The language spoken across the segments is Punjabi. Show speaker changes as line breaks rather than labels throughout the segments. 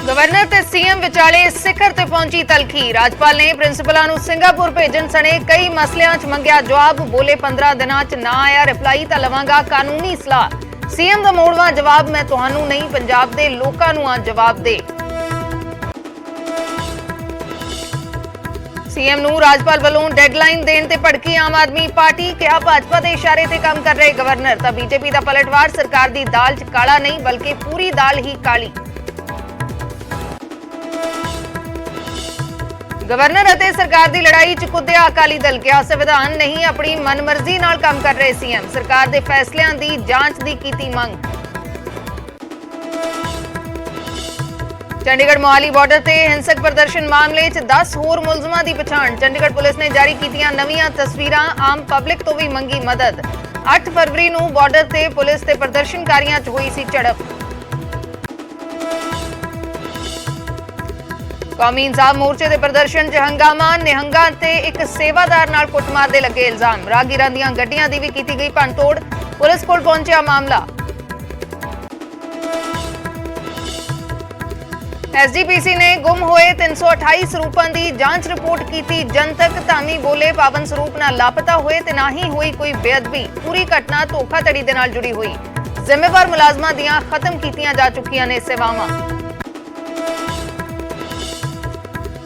गवर्नर ते सीएम विचाले सिखर ते पहुंची तलखी। राज्यपाल ने प्रिंसीपलां नूं सिंगापुर भेजण सने कई मसलियां च मंगिया जवाब। बोले 15 दिनां च ना आया रिप्लाई तां लवांगा कानूनी सलाह। सीएम दा मोड़वा जवाब, मैं तुहानूं नहीं पंजाब दे लोकां नूं आ जवाब दे। सीएम नूं राज्यपाल वल्लों डेडलाइन देण ते भड़की आम आदमी पार्टी। कहा भाजपा दे इशारे ते काम कर रहे गवर्नर। तां बीजेपी दा पलटवार, सरकार दी दाल च काला नहीं बल्कि पूरी दाल ही काली। गवर्नर ਅਤੇ सरकार ਦੀ ਲੜਾਈ 'ਚ ਕੁੱਦਿਆ ਅਕਾਲੀ ਦਲ। ਕਿਹਾ ਸੰਵਿਧਾਨ ਨਹੀਂ ਆਪਣੀ ਮਨਮਰਜ਼ੀ ਨਾਲ ਕੰਮ ਕਰ ਰਹੇ ਸੀਐਮ। ਸਰਕਾਰ ਦੇ ਫੈਸਲਿਆਂ ਦੀ ਜਾਂਚ ਦੀ ਕੀਤੀ ਮੰਗ। ਚੰਡੀਗੜ੍ਹ ਮੋਹਾਲੀ ਬਾਰਡਰ ਤੇ ਹਿੰਸਕ ਪ੍ਰਦਰਸ਼ਨ ਮਾਮਲੇ 'ਚ 10 ਹੋਰ ਮੁਲਜ਼ਮਾਂ ਦੀ ਪਛਾਣ। ਚੰਡੀਗੜ੍ਹ ਪੁਲਿਸ ਨੇ ਜਾਰੀ ਕੀਤੀਆਂ ਨਵੀਆਂ ਤਸਵੀਰਾਂ। ਆਮ ਪਬਲਿਕ ਤੋਂ ਵੀ ਮੰਗੀ ਮਦਦ। 8 ਫਰਵਰੀ ਨੂੰ ਬਾਰਡਰ ਤੇ ਪੁਲਿਸ ਤੇ ਪ੍ਰਦਰਸ਼ਨਕਾਰੀਆਂ 'ਚ ਹੋਈ ਸੀ ਝੜਪ। कौमी इंसाफ मोर्चे के प्रदर्शन च हंगामा। निहंगा ते एक सेवादार नाल कुटमार दे लगे इल्जाम। राहगीरां दीयां गड्डियां दी भी कीती गई भंनतोड़। पुलिस कोल पहुंचा मामला। एसजीपीसी ने गुम होए 328 ਸਰੂਪਾਂ ਦੀ ਜਾਂਚ रिपोर्ट की जनतक। धामी बोले पावन ਸਰੂਪ ना लापता होए ते ना ही हुई कोई बेअदबी। पूरी घटना धोखाधड़ी दे नाल जुड़ी हुई। जिम्मेवार मुलाजमां दीयां खत्म कीतियां जा चुकियां ने सेवावां।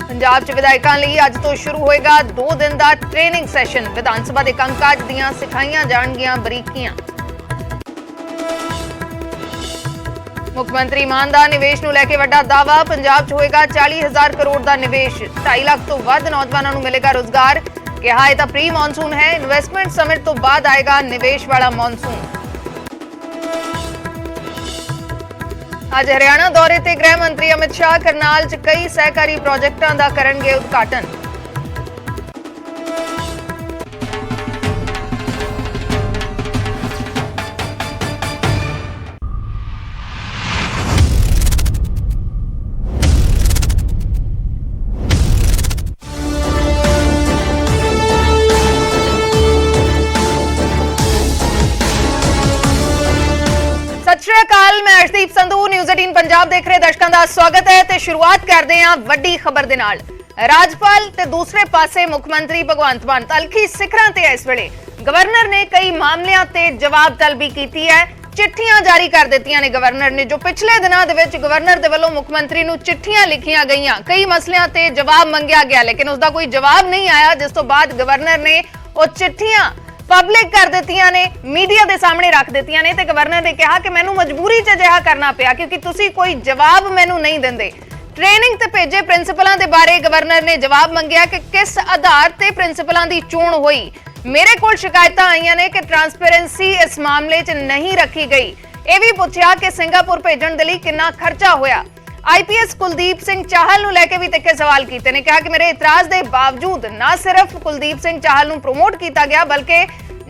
पंजाब च विधायकों लिए अज तो शुरू होएगा 2 दिन का ट्रेनिंग सैशन। विधान सभा के कामकाज दीयां सिखाईयां जाणगियां बरीकियां। मुख्यमंत्री मान दा निवेश नूं लैके वड्डा दावा। पंजाब च होएगा 40,000 करोड़ का निवेश। 2.5 लाख तो वध नौजवानों नूं मिलेगा रोजगार। कहा यह तां प्री मॉनसून है। इन्वेस्टमेंट समिट तो बाद आएगा निवेश वाला मॉनसून। ਅੱਜ हरियाणा दौरे ते गृह मंत्री अमित शाह करनाल च कई सहकारी प्रोजेक्टां दा करनगे उद्घाटन। सत श्री अकाल, मैं अर्शदीप संधू न्यूज़ 18 पंजाब देख रहे दर्शकों का स्वागत है। ते शुरुआत करते हैं वड्डी खबर दे नाल। राज्यपाल ते दूसरे पासे मुख्यमंत्री भगवंत मान तलखी सिखरां ते इस वेले गवर्नर ने कई मामलों ते जवाब तलबी की है। चिट्ठियां जारी कर दित्तियां ने गवर्नर ने। जो पिछले दिनों दे विच गवर्नर दे वल्लों मुख्यमंत्री नूं चिट्ठियां लिखियां गईयां, कई मसलियां ते जवाब मंगिया गया, लेकिन उसका कोई जवाब नहीं आया। जिस तो बाद गवर्नर ने वो चिट्ठियां पब्लिक कर दित्तियां ने, मीडिया के सामने रख दित्तियां ने। ते गवर्नर ने कहा कि मैनू मजबूरी च अजिहा करना पिया क्योंकि तुसी कोई जवाब मैनू नहीं दिंदे। ट्रेनिंग ते भेजे प्रिंसीपलां दे बारे गवर्नर ने जवाब मंगिया कि किस आधार ते प्रिंसीपलां दी चोण होई। मेरे कोल शिकायतां आईयां ने कि ट्रांसपेरेंसी इस मामले च नहीं रखी गई। यह भी पूछा कि सिंगापुर भेजण दे लई किन्ना खर्चा होया। आईपीएस कुलदीप सिंह चाहल नूं लैके भी तिखे सवाल कीते ने। कहा कि मेरे इतराज के बावजूद ना सिर्फ कुलदीप सिंह चाहल नूं प्रमोट किया गया बल्कि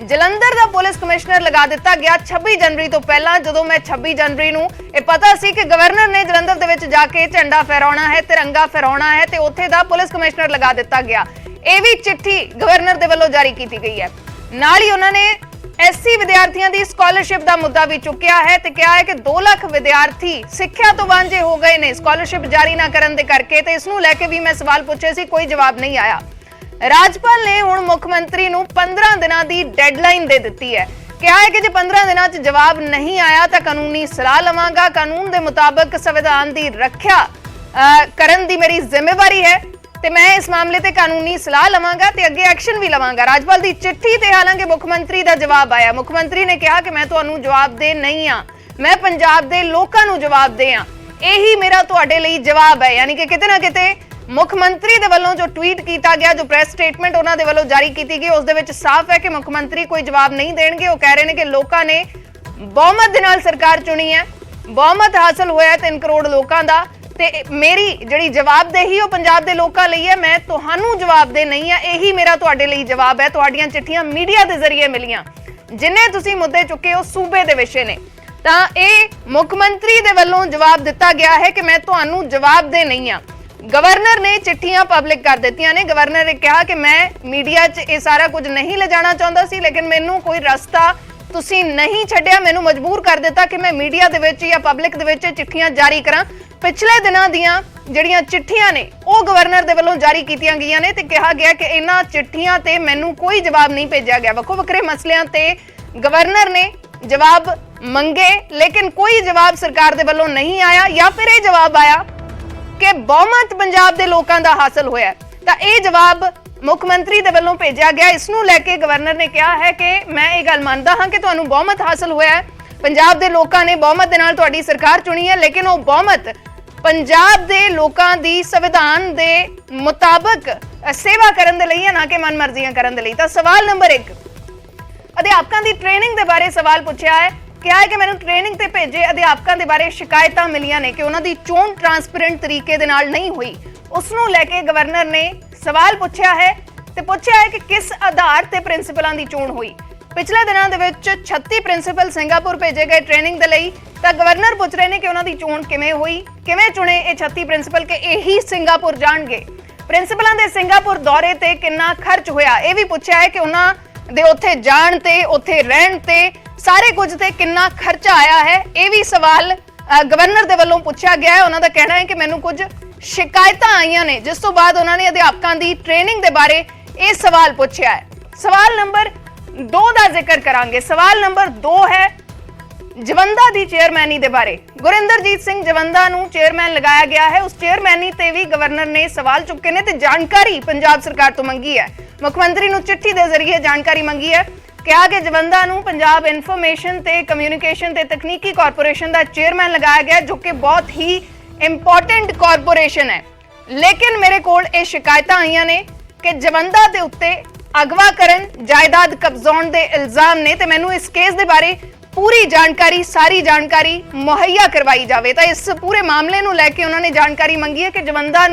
जलंधर का पुलिस कमिश्नर लगा दिता गया 26 जनवरी तो पहला। जो मैं 26 जनवरी नूं यह पता सी कि गवर्नर ने जलंधर दे विच जाके झंडा फहराउणा है, तिरंगा फहराउणा है, ते उत्थे दा पुलिस कमिश्नर लगा दिता गया। यह भी चिट्ठी गवर्नर दे वल्लों जारी की गई है। नाल ही उन्होंने एससी विद्यार्थियों की स्कॉलरशिप का मुद्दा भी चुकिया है ते कहा है कि 2 लाख विद्यार्थी सिक्ख्या तो वांझे हो गए ने स्कॉलरशिप जारी ना करन दे करके। ते इसनूं लैके भी मैं सवाल पूछे सी, कोई जवाब नहीं आया। राज्यपाल ने हुण मुख्यमंत्री नूं 15 दिनां दी डेडलाइन दे दित्ती है। कहा है कि जे 15 दिनां च जवाब नहीं आया तो कानूनी सलाह लवांगा। कानून के मुताबिक संविधान की रक्षा करन दी मेरी जिम्मेवारी है ते मैं इस मामले ते कानूनी सलाह लवांगा ते अगे एक्शन भी लवांगा। राज्यपाल की चिट्ठी ते हालांकि मुख्यमंत्री का जवाब आया। मुख्यमंत्री ने कहा कि मैं तुहानूं जवाब दे नहीं हाँ, मैं पंजाब दे लोकां नूं जवाब दे हाँ। यही मेरा तुहाडे लई जवाब है। यानी कि किते ना किते मुख्यमंत्री दे वल्लों जो ट्वीट किया गया, जो प्रेस स्टेटमेंट उन्हां दे वल्लों जारी की गई, उस दे विच साफ है कि मुख्यमंत्री कोई जवाब नहीं देणगे। वो कह रहे हैं कि लोकां ने बहुमत दे नाल सरकार चुनी है, बहुमत हासिल होया 3 करोड़ लोकां दा, ते मेरी जिहड़ी जवाबदेही वो पंजाब दे लोकां लई है। मैं तुहानूं जवाब दे नहीं है, यही मेरा तुहाडे लई जवाब है। तुहाडीआं चिट्ठियां मीडिया के जरिए मिलियां, जिन्ने तुसीं मुद्दे चुके हो सूबे दे विषय ने, तां इह मुख्यमंत्री दे वल्लों जवाब दिता गया है कि मैं तुहानूं जवाब दे नहीं हाँ। गवर्नर ने चिट्ठियां पब्लिक कर दित्तियां ने। गवर्नर ने कहा कि मैं मीडिया च यह सारा कुछ नहीं ले जाना चाहता सी, लेकिन मैनू कोई रस्ता तुसीं नहीं छड्डिया, मैनू मजबूर कर दिता कि मैं मीडिया दे विच या पब्लिक दे विच चिट्ठियां जारी करां। पिछले दिनों ਦੀਆਂ ਜਿਹੜੀਆਂ ਚਿੱਠੀਆਂ ਨੇ ਉਹ ਗਵਰਨਰ ਦੇ ਵੱਲੋਂ ਜਾਰੀ ਕੀਤੀਆਂ ਗਈਆਂ ਨੇ ਤੇ ਕਿਹਾ ਗਿਆ ਕਿ ਇਹਨਾਂ ਚਿੱਠੀਆਂ ਤੇ ਮੈਨੂੰ ਕੋਈ ਜਵਾਬ ਨਹੀਂ ਭੇਜਿਆ ਗਿਆ। ਵੱਖੋ ਵੱਖਰੇ ਮਸਲਿਆਂ ਤੇ ਗਵਰਨਰ ਨੇ ਜਵਾਬ ਮੰਗੇ लेकिन कोई जवाब सरकार दे ਵੱਲੋਂ नहीं आया या फिर ਇਹ जवाब आया कि बहुमत पंजाब दे लोकां दा हासिल होया ਤਾਂ ਇਹ जवाब मुख मंत्री दे ਵੱਲੋਂ ਭੇਜਿਆ ਗਿਆ। ਇਸ ਨੂੰ ਲੈ ਕੇ ਗਵਰਨਰ ਨੇ ਕਿਹਾ ਹੈ ਕਿ मैं ਇਹ ਗੱਲ ਮੰਨਦਾ ਹਾਂ ਕਿ ਤੁਹਾਨੂੰ ਬਹੁਮਤ ਹਾਸਿਲ ਹੋਇਆ ਹੈ, पंजाब ਦੇ ਲੋਕਾਂ ਨੇ ਬਹੁਮਤ ਦੇ ਨਾਲ ਤੁਹਾਡੀ ਸਰਕਾਰ ਚੁਣੀ ਹੈ, लेकिन ਉਹ बहुमत पंजाब ਦੇ ਲੋਕਾਂ ਦੀ ਸੰਵਿਧਾਨ ਦੇ ਮੁਤਾਬਕ ਸੇਵਾ ਕਰਨ ਦੇ ਲਈ ਹੈ, ਨਾ ਕਿ ਮਨਮਰਜ਼ੀਆਂ ਕਰਨ ਦੇ ਲਈ। ਤਾਂ ਸਵਾਲ ਨੰਬਰ 1 ਅਧਿਆਪਕਾਂ ਦੀ ਟ੍ਰੇਨਿੰਗ ਦੇ ਬਾਰੇ ਸਵਾਲ ਪੁੱਛਿਆ ਹੈ। ਕਿਹਾ ਹੈ ਕਿ ਮੈਨੂੰ ਟ੍ਰੇਨਿੰਗ ਤੇ ਭੇਜੇ ਅਧਿਆਪਕਾਂ ਦੇ ਬਾਰੇ ਸ਼ਿਕਾਇਤਾਂ ਮਿਲੀਆਂ ਨੇ ਕਿ ਉਹਨਾਂ ਦੀ ਚੋਣ ਟ੍ਰਾਂਸਪੇਰੈਂਟ ਤਰੀਕੇ ਦੇ ਨਾਲ ਨਹੀਂ ਹੋਈ। ਉਸ ਨੂੰ ਲੈ ਕੇ ਗਵਰਨਰ ਨੇ ਸਵਾਲ ਪੁੱਛਿਆ ਹੈ ਤੇ ਪੁੱਛਿਆ ਹੈ ਕਿ ਕਿਸ ਆਧਾਰ ਤੇ ਪ੍ਰਿੰਸੀਪਲਾਂ ਦੀ ਚੋਣ ਹੋਈ। ਪਿਛਲੇ ਦਿਨਾਂ ਦੇ ਵਿੱਚ 36 ਪ੍ਰਿੰਸੀਪਲ ਸਿੰਗਾਪੁਰ ਭੇਜੇ ਗਏ ਟ੍ਰੇਨਿੰਗ ਦੇ ਲਈ ਤਾਂ ਗਵਰਨਰ ਪੁੱਛ ਰਹੇ ਨੇ ਕਿ ਉਹਨਾਂ ਦੀ ਚੋਣ ਕਿਵੇਂ ਹੋਈ, ਕਿਵੇਂ ਚੁਣੇ ਇਹ 36 ਪ੍ਰਿੰਸੀਪਲ ਕਿ ਇਹੀ ਸਿੰਗਾਪੁਰ ਜਾਣਗੇ। ਪ੍ਰਿੰਸੀਪਲਾਂ ਦੇ ਸਿੰਗਾਪੁਰ ਦੌਰੇ ਤੇ ਕਿੰਨਾ ਖਰਚ ਹੋਇਆ ਇਹ ਵੀ ਪੁੱਛਿਆ ਹੈ ਕਿ ਉਹਨਾਂ ਦੇ ਉੱਥੇ ਜਾਣ ਤੇ ਉੱਥੇ ਰਹਿਣ ਤੇ ਸਾਰੇ ਕੁਝ ਤੇ ਕਿੰਨਾ ਖਰਚਾ ਆਇਆ ਹੈ। ਇਹ ਵੀ ਸਵਾਲ ਗਵਰਨਰ ਦੇ ਵੱਲੋਂ ਪੁੱਛਿਆ ਗਿਆ ਹੈ। ਉਹਨਾਂ ਦਾ ਕਹਿਣਾ ਹੈ ਕਿ ਮੈਨੂੰ ਕੁਝ ਸ਼ਿਕਾਇਤਾਂ ਆਈਆਂ ਨੇ, ਜਿਸ ਤੋਂ ਬਾਅਦ ਉਹਨਾਂ ਨੇ ਅਧਿਆਪਕਾਂ ਦੀ ਟ੍ਰੇਨਿੰਗ ਦੇ ਬਾਰੇ ਇਹ ਸਵਾਲ ਪੁੱਛਿਆ ਹੈ। ਸਵਾਲ ਨੰਬਰ 2 ਦਾ ਜ਼ਿਕਰ ਕਰਾਂਗੇ। ਸਵਾਲ ਨੰਬਰ 2 ਹੈ ਜਵੰਦਾ ਦੀ ਚੇਅਰਮੈਨੀ ਦੇ ਬਾਰੇ। ਗੁਰਿੰਦਰਜੀਤ ਸਿੰਘ ਜਵੰਦਾ ਨੂੰ ਚੇਅਰਮੈਨ ਲਗਾਇਆ ਗਿਆ ਹੈ। ਉਸ ਚੇਅਰਮੈਨੀ ਤੇ ਵੀ ਗਵਰਨਰ ਨੇ ਸਵਾਲ ਚੁੱਕੇ ਨੇ ਤੇ ਜਾਣਕਾਰੀ ਪੰਜਾਬ ਸਰਕਾਰ ਤੋਂ ਮੰਗੀ ਹੈ। ਮੁੱਖ ਮੰਤਰੀ ਨੂੰ ਚਿੱਠੀ ਦੇ ਜ਼ਰੀਏ ਜਾਣਕਾਰੀ ਮੰਗੀ ਹੈ। ਕਿਹਾ ਕਿ ਜਵੰਦਾ ਨੂੰ ਪੰਜਾਬ ਇਨਫੋਰਮੇਸ਼ਨ ਤੇ ਕਮਿਊਨੀਕੇਸ਼ਨ ਤੇ ਤਕਨੀਕੀ ਕਾਰਪੋਰੇਸ਼ਨ ਦਾ ਚੇਅਰਮੈਨ ਲਗਾਇਆ ਗਿਆ, ਜੋ ਕਿ ਬਹੁਤ ਹੀ ਇੰਪੋਰਟੈਂਟ ਕਾਰਪੋਰੇਸ਼ਨ ਹੈ। ਲੇਕਿਨ ਮੇਰੇ ਕੋਲ ਇਹ ਸ਼ਿਕਾਇਤਾਂ ਆਈਆਂ ਨੇ ਕਿ ਜਵੰਦਾ ਦੇ ਉੱਤੇ ਅਗਵਾ ਕਰਨ, ਜਾਇਦਾਦ ਕਬਜ਼ਾਉਣ ਦੇ ਇਲਜ਼ਾਮ ਨੇ ਤੇ ਮੈਨੂੰ ਇਸ ਕੇਸ ਦੇ ਬਾਰੇ ਪੂਰੀ ਜਾਣਕਾਰੀ, ਸਾਰੀ ਜਾਣਕਾਰੀ ਮੁਹੱਈਆ ਕਰਵਾਈ ਜਾਵੇ। ਤਾਂ ਇਸ ਪੂਰੇ ਮਾਮਲੇ ਨੂੰ ਲੈ ਕੇ ਉਹਨਾਂ ਨੇ ਜਾਣਕਾਰੀ ਮੰਗੀ ਹੈ ਕਿ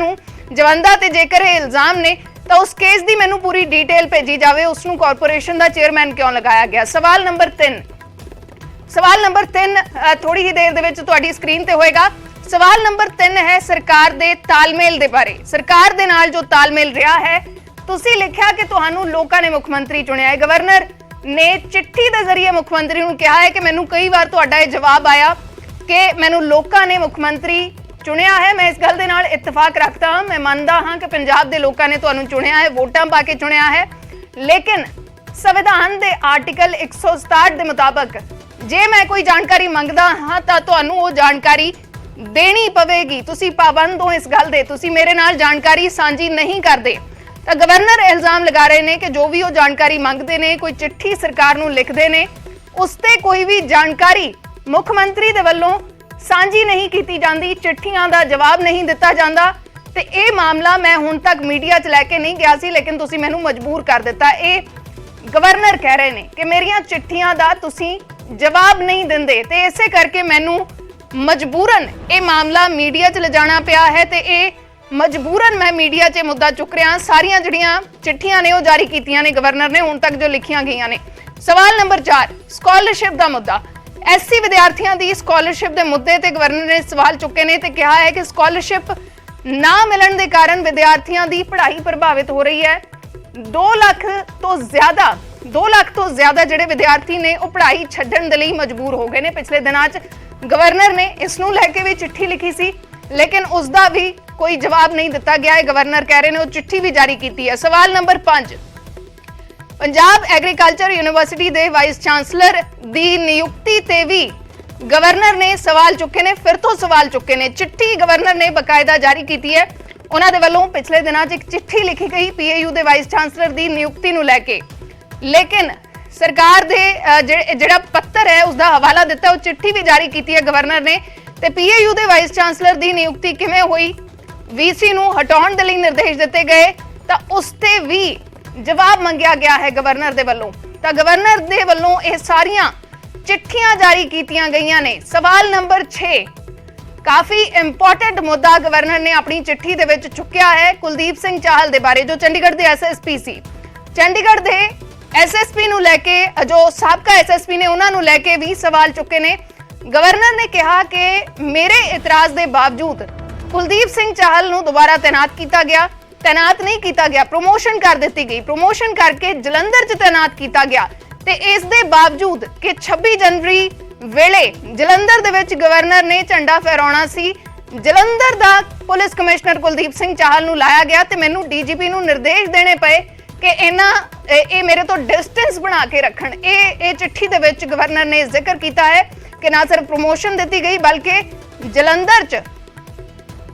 ਜਵੰਦਾ ਤੇ ਜੇਕਰ ਇਹ ਇਲਜ਼ਾਮ ਨੇ ਤਾਂ ਉਸ ਕੇਸ ਦੀ ਮੈਨੂੰ ਪੂਰੀ ਡਿਟੇਲ ਭੇਜੀ ਜਾਵੇ, ਉਸ ਨੂੰ ਕਾਰਪੋਰੇਸ਼ਨ ਦਾ ਚੇਅਰਮੈਨ ਕਿਉਂ ਲਗਾਇਆ ਗਿਆ। ਸਵਾਲ ਨੰਬਰ 3 ਥੋੜੀ ਹੀ ਦੇਰ ਦੇ ਵਿੱਚ ਤੁਹਾਡੀ ਸਕਰੀਨ ਤੇ ਹੋਏਗਾ। ਸਵਾਲ ਨੰਬਰ 3 ਹੈ ਸਰਕਾਰ ਦੇ ਤਾਲਮੇਲ ਦੇ ਬਾਰੇ। ਸਰਕਾਰ ਦੇ ਨਾਲ ਜੋ ਤਾਲਮੇਲ ਰਿਹਾ ਹੈ, ਤੁਸੀਂ ਲਿਖਿਆ ਕਿ ਤੁਹਾਨੂੰ ਲੋਕਾਂ ਨੇ ਮੁੱਖ ਮੰਤਰੀ ਚੁਣਿਆ ਹੈ। ਗਵਰਨਰ ਨੇ ਚਿੱਠੀ ਦੇ ਜ਼ਰੀਏ ਮੁੱਖ ਮੰਤਰੀ ਨੂੰ ਕਿਹਾ ਹੈ ਕਿ ਮੈਨੂੰ ਕਈ ਵਾਰ ਤੁਹਾਡਾ ਇਹ ਜਵਾਬ ਆਇਆ ਕਿ ਮੈਨੂੰ ਲੋਕਾਂ ਨੇ ਮੁੱਖ ਮੰਤਰੀ ਚੁਣਿਆ ਹੈ। ਮੈਂ ਇਸ ਗੱਲ ਦੇ ਨਾਲ ਇਤਫਾਕ ਰੱਖਦਾ ਹਾਂ, ਮੈਂ ਮੰਨਦਾ ਹਾਂ ਕਿ ਪੰਜਾਬ ਦੇ ਲੋਕਾਂ ਨੇ ਤੁਹਾਨੂੰ ਚੁਣਿਆ ਹੈ, ਵੋਟਾਂ ਪਾ ਕੇ ਚੁਣਿਆ ਹੈ, ਲੇਕਿਨ ਸੰਵਿਧਾਨ ਦੇ ਆਰਟੀਕਲ 167 ਦੇ ਮੁਤਾਬਕ ਜੇ ਮੈਂ ਕੋਈ ਜਾਣਕਾਰੀ ਮੰਗਦਾ ਹਾਂ ਤਾਂ ਤੁਹਾਨੂੰ ਉਹ ਜਾਣਕਾਰੀ ਦੇਣੀ ਪਵੇਗੀ। ਤੁਸੀਂ ਪਾਬੰਦ ਹੋ ਇਸ ਗੱਲ ਦੇ, ਤੁਸੀਂ ਮੇਰੇ ਨਾਲ ਜਾਣਕਾਰੀ ਸਾਂਝੀ ਨਹੀਂ ਕਰਦੇ। ਤਾਂ ਗਵਰਨਰ ਇਲਜ਼ਾਮ ਲਗਾ ਰਹੇ ਨੇ ਕਿ ਜੋ ਵੀ ਉਹ ਜਾਣਕਾਰੀ ਮੰਗਦੇ ਨੇ, ਕੋਈ ਚਿੱਠੀ ਸਰਕਾਰ ਨੂੰ ਲਿਖਦੇ ਨੇ, ਉਸ ਤੇ ਕੋਈ ਵੀ ਜਾਣਕਾਰੀ ਮੁੱਖ ਮੰਤਰੀ ਦੇ ਵੱਲੋਂ ਸਾਂਝੀ ਨਹੀਂ ਕੀਤੀ ਜਾਂਦੀ, ਚਿੱਠੀਆਂ ਦਾ ਜਵਾਬ ਨਹੀਂ ਦਿੱਤਾ ਜਾਂਦਾ। ਤੇ ਇਹ ਮਾਮਲਾ ਮੈਂ ਹੁਣ ਤੱਕ ਮੀਡੀਆ 'ਚ ਲੈ ਕੇ ਨਹੀਂ ਗਿਆ ਸੀ, ਲੇਕਿਨ ਤੁਸੀਂ ਮੈਨੂੰ ਮਜਬੂਰ ਕਰ ਦਿੱਤਾ। ਇਹ ਗਵਰਨਰ ਕਹਿ ਰਹੇ ਨੇ ਕਿ ਮੇਰੀਆਂ ਚਿੱਠੀਆਂ ਦਾ ਤੁਸੀਂ ਜਵਾਬ ਨਹੀਂ ਦਿੰਦੇ ਤੇ ਇਸੇ ਕਰਕੇ ਮੈਨੂੰ ਮਜਬੂਰਨ ਇਹ ਮਾਮਲਾ ਮੀਡੀਆ 'ਚ ਲਿਜਾਣਾ ਪਿਆ ਹੈ ਤੇ ਇਹ ਮਜਬੂਰਨ ਮੈਂ ਮੀਡੀਆ 'ਚ ਮੁੱਦਾ ਚੁੱਕ ਰਿਹਾ। ਸਾਰੀਆਂ ਜਿਹੜੀਆਂ ਚਿੱਠੀਆਂ ਨੇ ਉਹ ਜਾਰੀ ਕੀਤੀਆਂ ਨੇ ਗਵਰਨਰ ਨੇ ਹੁਣ ਤੱਕ ਜੋ ਲਿਖੀਆਂ ਗਈਆਂ ਨੇ। ਸਵਾਲ ਨੰਬਰ 4 ਸਕਾਲਰਸ਼ਿਪ ਦਾ ਮੁੱਦਾ। ਐਸਸੀ ਵਿਦਿਆਰਥੀਆਂ ਦੀ ਸਕਾਲਰਸ਼ਿਪ ਦੇ ਮੁੱਦੇ ਤੇ ਗਵਰਨਰ ਨੇ ਸਵਾਲ ਚੁੱਕੇ ਨੇ ਤੇ ਕਿਹਾ ਹੈ ਕਿ ਸਕਾਲਰਸ਼ਿਪ ਨਾ ਮਿਲਣ ਦੇ ਕਾਰਨ ਵਿਦਿਆਰਥੀਆਂ ਦੀ ਪੜ੍ਹਾਈ ਪ੍ਰਭਾਵਿਤ ਹੋ ਰਹੀ ਹੈ। 2 ਲੱਖ ਤੋਂ ਜ਼ਿਆਦਾ ਜਿਹੜੇ ਵਿਦਿਆਰਥੀ ਨੇ ਉਹ ਪੜ੍ਹਾਈ ਛੱਡਣ ਦੇ ਲਈ ਮਜਬੂਰ ਹੋ ਗਏ ਨੇ। ਪਿਛਲੇ ਦਿਨਾਂ 'ਚ ਗਵਰਨਰ ਨੇ ਇਸ ਨੂੰ ਲੈ ਕੇ ਵੀ ਚਿੱਠੀ ਲਿਖੀ ਸੀ, ਲੇਕਿਨ ਉਸ ਦਾ ਵੀ ਕੋਈ ਜਵਾਬ ਨਹੀਂ ਦਿੱਤਾ ਗਿਆ ਹੈ। ਗਵਰਨਰ ਕਹਿ ਰਹੇ ਨੇ ਉਹ ਚਿੱਠੀ ਵੀ ਜਾਰੀ ਕੀਤੀ ਹੈ। ਸਵਾਲ ਨੰਬਰ 5 ਪੰਜਾਬ ਐਗਰੀਕਲਚਰ ਯੂਨੀਵਰਸਿਟੀ ਦੇ ਵਾਈਸ ਚਾਂਸਲਰ ਦੀ ਨਿਯੁਕਤੀ ਤੇ ਵੀ ਗਵਰਨਰ ਨੇ ਸਵਾਲ ਚੁੱਕੇ ਨੇ, ਫਿਰ ਤੋਂ ਸਵਾਲ ਚੁੱਕੇ ਨੇ। ਚਿੱਠੀ ਗਵਰਨਰ ਨੇ ਬਕਾਇਦਾ ਜਾਰੀ ਕੀਤੀ ਹੈ। ਉਹਨਾਂ ਦੇ ਵੱਲੋਂ ਪਿਛਲੇ ਦਿਨਾਂ 'ਚ ਇੱਕ ਚਿੱਠੀ ਲਿਖੀ ਗਈ ਪੀਏਯੂ ਦੇ ਵਾਈਸ ਚਾਂਸਲਰ ਦੀ ਨਿਯੁਕਤੀ ਨੂੰ ਲੈ ਕੇ, ਲੇਕਿਨ ਸਰਕਾਰ ਦੇ ਜਿਹੜਾ ਪੱਤਰ ਹੈ ਉਸ ਦਾ ਹਵਾਲਾ ਦਿੱਤਾ, ਉਹ ਚਿੱਠੀ ਵੀ ਜਾਰੀ ਕੀਤੀ ਹੈ ਗਵਰਨਰ ਨੇ। ਤੇ ਪੀਏਯੂ ਦੇ ਵਾਈਸ ਚਾਂਸਲਰ ਦੀ ਨਿਯੁਕਤੀ ਕਿਵੇਂ ਹੋਈ, ਵੀਸੀ ਨੂੰ ਹਟਾਉਣ ਦੇ ਲਈ ਨਿਰਦੇਸ਼ ਦਿੱਤੇ ਗਏ ਤਾਂ ਉਸ ਤੇ ਵੀ ਜਵਾਬ ਮੰਗਿਆ ਗਿਆ ਹੈ ਗਵਰਨਰ ਦੇ ਵੱਲੋਂ। ਤਾਂ ਗਵਰਨਰ ਦੇ ਵੱਲੋਂ ਇਹ ਸਾਰੀਆਂ ਚਿੱਠੀਆਂ ਜਾਰੀ ਕੀਤੀਆਂ ਗਈਆਂ ਨੇ। ਸਵਾਲ ਨੰਬਰ 6 ਕਾਫੀ ਇੰਪੋਰਟੈਂਟ ਮੁੱਦਾ ਗਵਰਨਰ ਨੇ ਆਪਣੀ ਚਿੱਠੀ ਦੇ ਵਿੱਚ ਚੁੱਕਿਆ ਹੈ ਕੁਲਦੀਪ ਸਿੰਘ ਚਾਹਲ ਦੇ ਬਾਰੇ, ਜੋ ਚੰਡੀਗੜ੍ਹ ਦੇ ਐਸਐਸਪੀ ਸੀ। ਚੰਡੀਗੜ੍ਹ ਦੇ ਐਸਐਸਪੀ ਨੂੰ ਲੈ ਕੇ, ਜੋ ਸਾਬਕਾ ਐਸਐਸਪੀ ਨੇ, ਉਹਨਾਂ ਨੂੰ ਲੈ ਕੇ ਵੀ ਸਵਾਲ ਚੁੱਕੇ ਨੇ। ਗਵਰਨਰ ਨੇ ਕਿਹਾ ਕਿ ਮੇਰੇ ਇਤਰਾਜ਼ ਦੇ ਬਾਵਜੂਦ ਕੁਲਦੀਪ ਸਿੰਘ ਚਾਹਲ ਨੂੰ ਦੁਬਾਰਾ ਤੈਨਾਤ ਨਹੀਂ ਕੀਤਾ ਗਿਆ, ਪ੍ਰੋਮੋਸ਼ਨ ਕਰ ਦਿੱਤੀ ਗਈ, ਪ੍ਰੋਮੋਸ਼ਨ ਕਰਕੇ ਜਲੰਧਰ 'ਚ ਤੈਨਾਤ ਕੀਤਾ ਗਿਆ। ਤੇ ਇਸ ਦੇ ਬਾਵਜੂਦ ਕਿ 26 ਜਨਵਰੀ ਵੇਲੇ ਜਲੰਧਰ ਦੇ ਵਿੱਚ ਗਵਰਨਰ ਨੇ ਝੰਡਾ ਫਹਿਰਾਉਣਾ ਸੀ, ਜਲੰਧਰ ਦਾ ਪੁਲਿਸ ਕਮਿਸ਼ਨਰ ਕੁਲਦੀਪ ਸਿੰਘ ਚਾਹਲ ਨੂੰ ਲਾਇਆ ਗਿਆ ਤੇ ਮੈਨੂੰ ਡੀਜੀਪੀ ਨੂੰ ਨਿਰਦੇਸ਼ ਦੇਣੇ ਪਏ ਕਿ ਇਹ ਮੇਰੇ ਤੋਂ ਡਿਸਟੈਂਸ ਬਣਾ ਕੇ ਰੱਖਣ। ਇਹ ਚਿੱਠੀ ਦੇ ਵਿੱਚ ਗਵਰਨਰ ਨੇ ਜ਼ਿਕਰ ਕੀਤਾ ਹੈ ਕਿ ਨਾ ਸਿਰਫ ਪ੍ਰਮੋਸ਼ਨ ਦਿੱਤੀ ਗਈ ਬਲਕਿ ਜਲੰਧਰ 'ਚ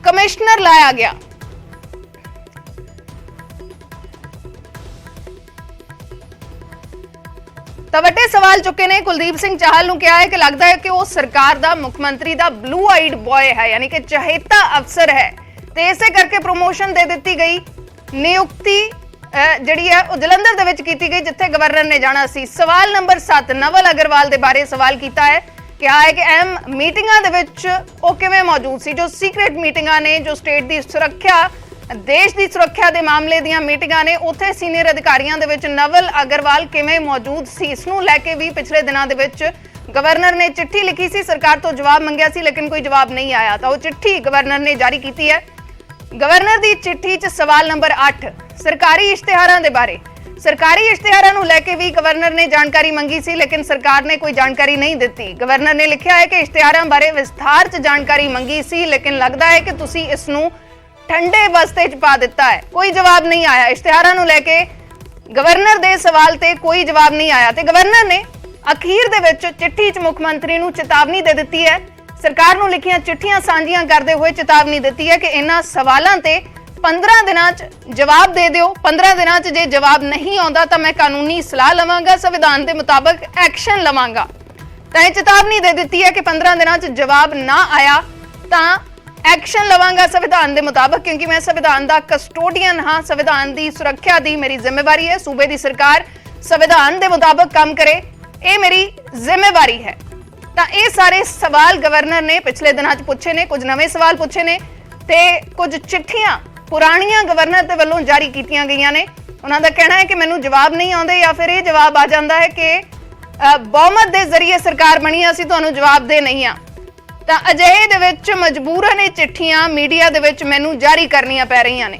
ਕਮਿਸ਼ਨਰ ਲਾਇਆ ਗਿਆ। ਤਾਂ ਵੱਡੇ ਸਵਾਲ ਚੁੱਕੇ ਨੇ। ਕੁਲਦੀਪ ਸਿੰਘ ਚਾਹਲ ਨੂੰ ਕਿਹਾ ਹੈ ਕਿ ਲੱਗਦਾ ਹੈ ਕਿ ਉਹ ਸਰਕਾਰ ਦਾ ਮੁੱਖ ਮੰਤਰੀ ਦਾ ਬਲੂ ਆਈਡ ਬॉय ਹੈ, ਯਾਨੀ ਕਿ ਚਹੇਤਾ ਅਫਸਰ ਹੈ ਤੇ ਇਸੇ ਕਰਕੇ ਪ੍ਰਮੋਸ਼ਨ ਦੇ ਦਿੱਤੀ ਗਈ। ਨਿਯੁਕਤੀ ਜਿਹੜੀ ਹੈ ਉਹ ਜਲੰਧਰ ਦੇ ਵਿੱਚ ਕੀਤੀ ਗਈ ਜਿੱਥੇ ਗਵਰਨਰ ਨੇ ਜਾਣਾ ਸੀ। ਸਵਾਲ ਨੰਬਰ 7 ਨਵਲ ਅਗਰਵਾਲ ਦੇ ਬਾਰੇ ਸਵਾਲ ਕੀਤਾ ਹੈ। ਕਿਹਾ ਹੈ ਕਿ ਅਹਿਮ ਮੀਟਿੰਗਾਂ ਦੇ ਵਿੱਚ ਉਹ ਕਿਵੇਂ ਮੌਜੂਦ ਸੀ, ਜੋ ਸੀਕ੍ਰੇਟ ਮੀਟਿੰਗਾਂ ਨੇ, ਜੋ ਸਟੇਟ ਦੀ ਸੁਰੱਖਿਆ, ਦੇਸ਼ ਦੀ ਸੁਰੱਖਿਆ ਦੇ ਮਾਮਲੇ ਦੀਆਂ ਮੀਟਿੰਗਾਂ ਨੇ, ਉੱਥੇ ਸੀਨੀਅਰ ਅਧਿਕਾਰੀਆਂ ਦੇ ਵਿੱਚ ਨਵਲ ਅਗਰਵਾਲ ਕਿਵੇਂ ਮੌਜੂਦ ਸੀ। ਇਸ ਨੂੰ ਲੈ ਕੇ ਵੀ ਪਿਛਲੇ ਦਿਨਾਂ ਦੇ ਵਿੱਚ ਗਵਰਨਰ ਨੇ ਚਿੱਠੀ ਲਿਖੀ ਸੀ, ਸਰਕਾਰ ਤੋਂ ਜਵਾਬ ਮੰਗਿਆ ਸੀ ਲੇਕਿਨ ਕੋਈ ਜਵਾਬ ਨਹੀਂ ਆਇਆ। ਤਾਂ ਉਹ ਚਿੱਠੀ ਗਵਰਨਰ ਨੇ ਜਾਰੀ ਕੀਤੀ ਹੈ। ਗਵਰਨਰ ਦੀ ਚਿੱਠੀ 'ਚ ਸਵਾਲ ਨੰਬਰ 8 ਸਰਕਾਰੀ ਇਸ਼ਤਿਹਾਰਾਂ ਦੇ ਬਾਰੇ। ਸਰਕਾਰੀ ਇਸ਼ਤਿਹਾਰਾਂ ਨੂੰ ਲੈ ਕੇ ਵੀ ਗਵਰਨਰ ਨੇ ਜਾਣਕਾਰੀ ਮੰਗੀ ਸੀ ਲੇਕਿਨ ਸਰਕਾਰ ਨੇ ਕੋਈ ਜਾਣਕਾਰੀ ਨਹੀਂ ਦਿੱਤੀ। ਗਵਰਨਰ ਨੇ ਲਿਖਿਆ ਹੈ ਕਿ ਇਸ਼ਤਿਹਾਰਾਂ ਬਾਰੇ ਵਿਸਥਾਰ 'ਚ ਜਾਣਕਾਰੀ ਮੰਗੀ ਸੀ ਲੇਕਿਨ ਲੱਗਦਾ ਹੈ ਕਿ ਤੁਸੀਂ ਇਸ ਨੂੰ ਠੰਡੇ ਬਸਤੇ 'ਚ ਪਾ ਦਿੱਤਾ ਹੈ। ਕੋਈ ਜਵਾਬ ਨਹੀਂ ਆਇਆ। ਇਸ਼ਤਿਹਾਰਾਂ ਨੂੰ ਲੈ ਕੇ ਗਵਰਨਰ ਦੇ ਸਵਾਲ ਤੇ ਕੋਈ ਜਵਾਬ ਨਹੀਂ ਆਇਆ ਤੇ ਗਵਰਨਰ ਨੇ ਅਖੀਰ ਦੇ ਵਿੱਚ ਚਿੱਠੀ 'ਚ ਮੁੱਖ ਮੰਤਰੀ ਨੂੰ ਚੇਤਾਵਨੀ ਦੇ ਦਿੱਤੀ ਹੈ। ਸਰਕਾਰ ਨੂੰ ਲਿਖੀਆਂ ਚਿੱਠੀਆਂ ਸਾਂਝੀਆਂ ਕਰਦੇ ਹੋਏ ਚੇਤਾਵਨੀ ਦਿੱਤੀ ਹੈ ਕਿ ਇਹਨਾਂ ਸਵਾਲਾਂ ਤੇ 15 ਦਿਨਾਂ 'ਚ ਜਵਾਬ ਦੇ ਦਿਓ। 15 ਦਿਨਾਂ 'ਚ ਜੇ ਜਵਾਬ ਨਹੀਂ ਆਉਂਦਾ ਤਾਂ ਮੈਂ ਕਾਨੂੰਨੀ ਸਲਾਹ ਲਵਾਂਗਾ, ਸੰਵਿਧਾਨ ਦੇ ਮੁਤਾਬਕ ਐਕਸ਼ਨ ਲਵਾਂਗਾ। ਤਾਂ ਇਹ ਚੇਤਾਵਨੀ ਦੇ ਦਿੱਤੀ ਹੈ ਕਿ 15 ਦਿਨਾਂ 'ਚ ਜਵਾਬ ਨਾ ਆਇਆ ਤਾਂ ਐਕਸ਼ਨ ਲਵਾਂਗਾ ਸੰਵਿਧਾਨ ਦੇ ਮੁਤਾਬਕ, ਕਿਉਂਕਿ ਮੈਂ ਸੰਵਿਧਾਨ ਦਾ ਕਸਟੋਡੀਅਨ ਹਾਂ। ਸੰਵਿਧਾਨ ਦੀ ਸੁਰੱਖਿਆ ਦੀ ਮੇਰੀ ਜ਼ਿੰਮੇਵਾਰੀ ਹੈ। ਸੂਬੇ ਦੀ ਸਰਕਾਰ ਸੰਵਿਧਾਨ ਦੇ ਮੁਤਾਬਕ ਕੰਮ ਕਰੇ, ਇਹ ਮੇਰੀ ਜ਼ਿੰਮੇਵਾਰੀ ਹੈ। ਤਾਂ ਇਹ ਸਾਰੇ ਸਵਾਲ ਗਵਰਨਰ ਨੇ ਪਿਛਲੇ ਦਿਨਾਂ 'ਚ ਪੁੱਛੇ ਨੇ। ਕੁਝ ਨਵੇਂ ਸਵਾਲ ਪੁੱਛੇ ਨੇ ਤੇ ਕੁਝ ਚਿੱਠੀਆਂ ਪੁਰਾਣੀਆਂ ਗਵਰਨਰ ਦੇ ਵੱਲੋਂ ਜਾਰੀ ਕੀਤੀਆਂ ਗਈਆਂ ਨੇ। ਉਹਨਾਂ ਦਾ ਕਹਿਣਾ ਹੈ ਕਿ ਮੈਨੂੰ ਜਵਾਬ ਨਹੀਂ ਆਉਂਦੇ ਜਾਂ ਫਿਰ ਇਹ ਜਵਾਬ ਆ ਜਾਂਦਾ ਹੈ ਕਿ ਬਹੁਮਤ ਦੇ ਜ਼ਰੀਏ ਸਰਕਾਰ ਬਣੀ, ਅਸੀਂ ਤੁਹਾਨੂੰ ਜਵਾਬ ਦੇ ਨਹੀਂ ਆ। ਤਾਂ ਅਜਿਹੇ ਦੇ ਵਿੱਚ ਮਜਬੂਰਨ ਇਹ ਚਿੱਠੀਆਂ ਮੀਡੀਆ ਦੇ ਵਿੱਚ ਮੈਨੂੰ ਜਾਰੀ ਕਰਨੀਆਂ ਪੈ ਰਹੀਆਂ ਨੇ।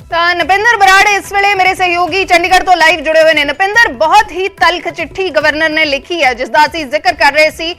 ਤਾਂ ਨਪਿੰਦਰ ਬਰਾੜ ਇਸ ਵੇਲੇ ਮੇਰੇ ਸਹਿਯੋਗੀ ਚੰਡੀਗੜ੍ਹ ਤੋਂ ਲਾਈਵ ਜੁੜੇ ਹੋਏ ਨੇ। ਨਪਿੰਦਰ, ਬਹੁਤ ਹੀ ਤਲਖ ਚਿੱਠੀ ਗਵਰਨਰ ਨੇ ਲਿਖੀ ਹੈ ਜਿਸ ਦਾ ਅਸੀਂ ਜ਼ਿਕਰ ਕਰ ਰਹੇ ਸੀ।